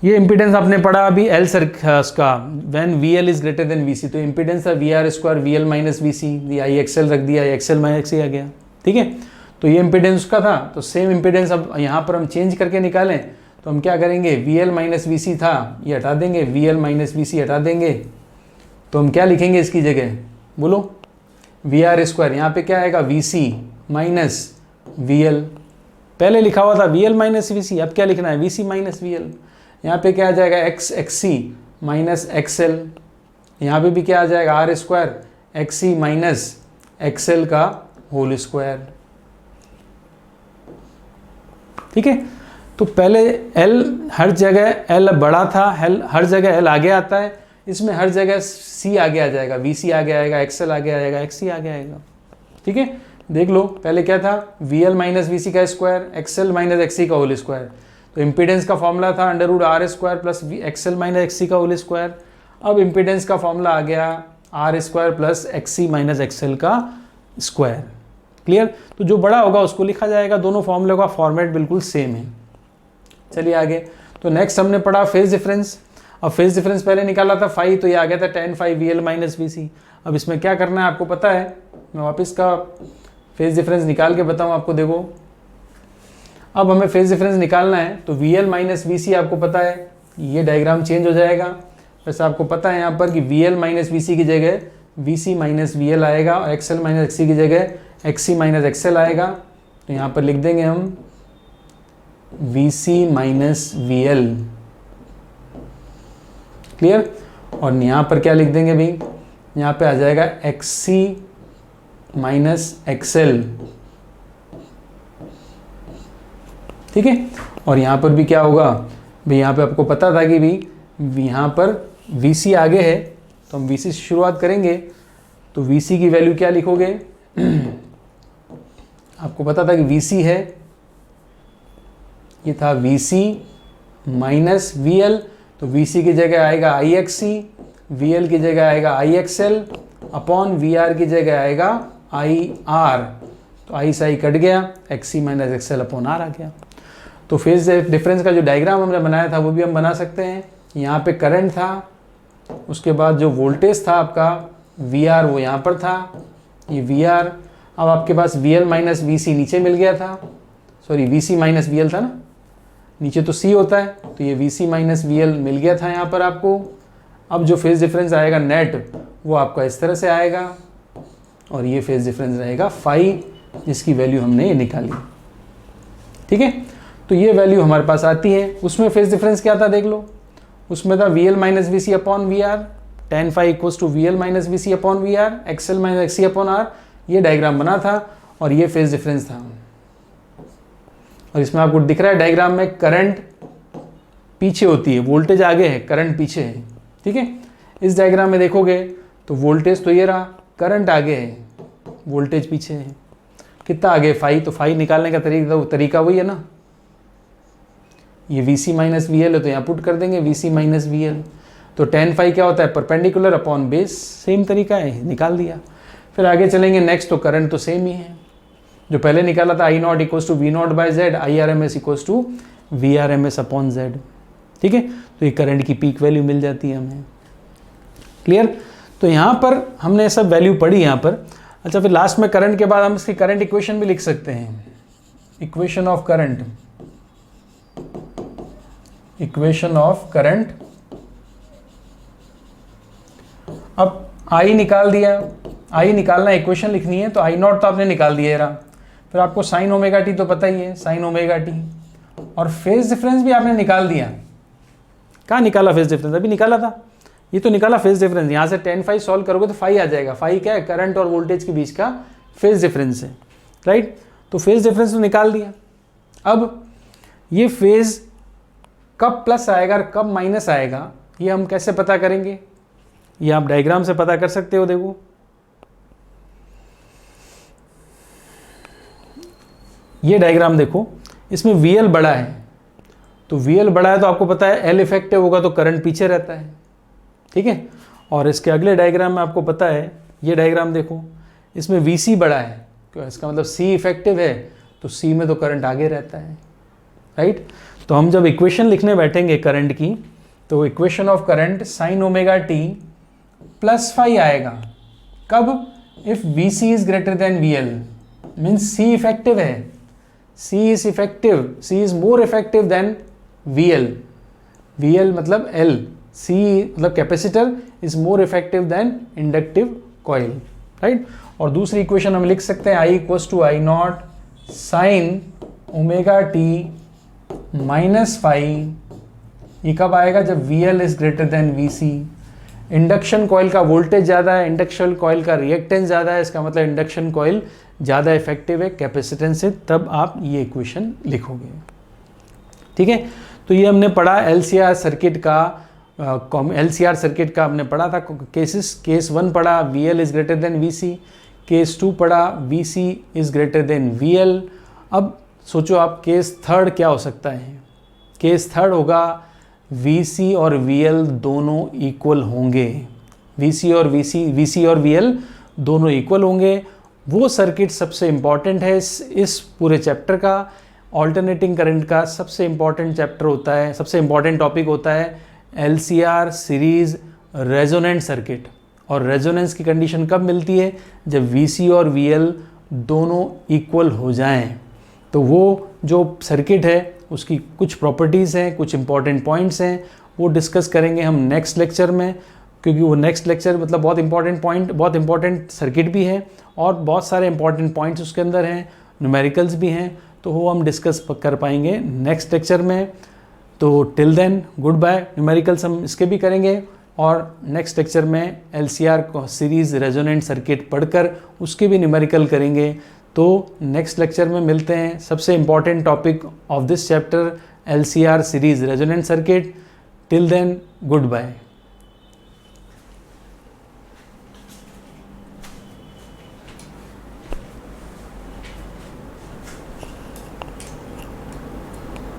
ये इम्पीडेंस आपने पढ़ा अभी एल सर्किट का, when VL is greater than VC, तो इम्पीडेंस है VR square VL minus VC, ये IXL रख दिया, XL माइनस XC आ गया। ठीक है, तो ये इम्पीडेंस उसका था, तो सेम इम्पीडेंस अब यहाँ पर हम चेंज करके निकालें तो हम क्या करेंगे, VL माइनस VC था, ये हटा देंगे, VL माइनस VC हटा देंगे, तो हम क्या लिखेंगे इसकी जगह, बोलो, VR स्क्वायर, यहाँ पे क्या आएगा, VC माइनस VL, पहले लिखा हुआ था VL माइनस VC, अब क्या लिखना है, VC माइनस VL। यहाँ पे क्या आ जाएगा, XC माइनस XL, यहाँ पे भी क्या आ जाएगा, R square XC minus XL का होल स्क्वायर। ठीक है, तो पहले L हर जगह L बड़ा था, हर जगह L आगे आता है, इसमें हर जगह C आगे आ जाएगा, VC आगे आएगा, XL आगे आएगा, XC आगे आएगा। ठीक है, देख लो, पहले क्या था, VL माइनस VC का स्क्वायर, XL माइनस XC का होल स्क्वायर, तो इम्पीडेंस का फॉर्मूला था under root R square plus XL minus XC का होल स्क्वायर। अब इम्पीडेंस का फॉर्मूला आ गया R square plus XC minus XL का स्क्वायर। क्लियर, तो जो बड़ा होगा उसको लिखा जाएगा, दोनों फॉर्मूले का फॉर्मेट बिल्कुल सेम है। चलिए आगे, तो नेक्स्ट हमने पढ़ा फेज डिफरेंस। अब फेज डिफरेंस पहले निकाला था फाई, तो ये आ गया था tan phi VL minus VC। अब इसमें क्या करना है आपको पता है, मैं वापस का फेज डिफरेंस निकाल के बताऊँ आपको। देखो, अब हमें फेज डिफरेंस निकालना है, तो VL माइनस VC आपको पता है, ये डायग्राम चेंज हो जाएगा। वैसे आपको पता है यहाँ पर कि VL माइनस VC की जगह VC माइनस VL आएगा और XL माइनस XC की जगह XC माइनस XL आएगा। तो यहाँ पर लिख देंगे हम VC माइनस VL। क्लियर, और यहाँ पर क्या लिख देंगे भाई, यहाँ पे आ जाएगा XC माइनस XL। ठीक है, और यहाँ पर भी क्या होगा भाई, यहाँ पे आपको पता था कि भाई यहाँ पर VC आगे है, तो हम VC से शुरुआत करेंगे, तो VC की वैल्यू क्या लिखोगे, आपको पता था कि VC है, ये था VC माइनस VL, तो VC की जगह आएगा IXC, VL की जगह आएगा IXL, अपॉन VR की जगह आएगा IR, तो I से I कट गया, XC minus XL upon R आ गया। तो फेज डिफरेंस का जो डायग्राम हमने बनाया था वो भी हम बना सकते हैं। यहाँ पे करंट था, उसके बाद जो वोल्टेज था आपका VR वो यहाँ पर था, ये VR। अब आपके पास VL माइनस VC नीचे मिल गया था, सॉरी VC माइनस VL था ना, नीचे तो C होता है, तो ये VC माइनस VL मिल गया था यहाँ पर आपको। अब जो फेज डिफरेंस आएगा नेट वो आपका इस तरह से आएगा, और ये फेज डिफरेंस रहेगा फाई, जिसकी वैल्यू हमने ये निकाली। ठीक है, तो ये वैल्यू हमारे पास आती है। उसमें फेज डिफरेंस क्या था देख लो, उसमें था VL minus VC upon VR, tan phi equals to VL minus VC upon VR, XL minus XC upon R। ये डायग्राम बना था और ये फेज डिफरेंस था। और इसमें आपको दिख रहा है डायग्राम में करंट पीछे होती है, वोल्टेज आगे है, करंट पीछे है। ठीक है, इस डायग्राम में देखोगे तो वोल्टेज तो ये रहा, करंट आगे है, वोल्टेज पीछे है। कितना आगे? फाई। तो फाई निकालने का तरीका वही है ना, ये VC माइनस VL है तो यहाँ पुट कर देंगे VC माइनस VL। तो tan फाई क्या होता है? परपेंडिकुलर अपॉन बेस, सेम तरीका है, निकाल दिया। फिर आगे चलेंगे नेक्स्ट, तो करंट तो सेम ही है, जो पहले निकाला था I not equals to V not by Z, IRMS equals to VRMS upon Z। ठीक है, तो ये करंट की पीक वैल्यू मिल जाती है हमें। क्लियर? तो यहाँ पर हमने सब वैल्यू पढ़ी यहाँ पर। अच्छा, फिर लास्ट में करंट के बाद हम इसकी करंट इक्वेशन भी लिख सकते हैं, equation of current, equation of current. अब I निकाल दिया, I निकालना, इक्वेशन लिखनी है, तो I नॉट तो आपने निकाल दिया रहा। फिर आपको साइन ओमेगा टी तो पता ही है, साइन ओमेगा टी, और फेज डिफरेंस भी आपने निकाल दिया। कहाँ निकाला फेज डिफरेंस? अभी निकाला था, ये तो निकाला फेज डिफरेंस। यहाँ से tan फाई सॉल्व करोगे तो फाई आ जाएगा। फाई क्या है? करंट और वोल्टेज के बीच का फेज डिफरेंस है, राइट? तो फेज डिफरेंस तो निकाल दिया। अब ये फेज कब प्लस आएगा और कब माइनस आएगा, ये हम कैसे पता करेंगे? ये आप डायग्राम से पता कर सकते हो। देखो, ये डायग्राम देखो, इसमें VL बड़ा है, तो VL बड़ा है तो आपको पता है L इफेक्टिव होगा तो करंट पीछे रहता है। ठीक है, और इसके अगले डायग्राम में आपको पता है, ये डायग्राम देखो, इसमें VC बड़ा है, तो इसका मतलब C इफेक्टिव है, तो C में तो करंट आगे रहता है, राइट? तो हम जब इक्वेशन लिखने बैठेंगे करंट की, तो equation of current sine omega T plus phi आएगा। कब? If VC is greater than VL, means C effective है, C is effective, C is more effective than VL। VL मतलब L, C मतलब capacitor is more effective than inductive coil, right? और दूसरी equation हम लिख सकते हैं I equals to I not sine omega T minus phi. ये कब आएगा? जब VL is greater than VC। Induction coil का वोल्टेज ज़्यादा है, इंडक्शन कॉइल का रिएक्टेंस ज़्यादा है, इसका मतलब इंडक्शन कॉइल ज़्यादा इफेक्टिव है कैपेसिटेंस से, तब आप ये इक्वेशन लिखोगे। ठीक है, तो ये हमने पढ़ा LCR सर्किट का, LCR सर्किट का हमने पढ़ा था केसेस। केस 1 पढ़ा VL is greater than VC, case 2 पढ़ा VC is greater than VL। अब सोचो आप केस 3 क्या हो सकता है? केस 3 होगा VC और VL दोनों इक्वल होंगे, VC और VL दोनों इक्वल होंगे। वो सर्किट सबसे इम्पॉर्टेंट है इस पूरे चैप्टर का। ऑल्टरनेटिंग करंट का सबसे इम्पॉर्टेंट चैप्टर होता है, सबसे इम्पॉर्टेंट टॉपिक होता है LCR सीरीज रेजोनेंट सर्किट। और रेजोनेंस की कंडीशन कब मिलती है? जब VC और VL दोनों इक्वल हो जाएं। तो वो जो सर्किट है उसकी कुछ प्रॉपर्टीज़ हैं, कुछ इंपॉर्टेंट पॉइंट्स हैं, वो डिस्कस करेंगे हम नेक्स्ट लेक्चर में, क्योंकि वो नेक्स्ट लेक्चर मतलब बहुत इंपॉर्टेंट पॉइंट, बहुत इंपॉर्टेंट सर्किट भी है और बहुत सारे इंपॉर्टेंट पॉइंट्स उसके अंदर हैं, न्यूमेरिकल्स भी हैं, तो वो हम डिस्कस कर पाएंगे नेक्स्ट लेक्चर में। तो till then goodbye. Numericals हम इसके भी करेंगे और नेक्स्ट लेक्चर में LCR सीरीज़ रेजोनेंट सर्किट पढ़कर उसके भी न्यूमेरिकल करेंगे। तो नेक्स्ट लेक्चर में मिलते हैं। सबसे important topic of this chapter LCR series resonant circuit. Till then good bye.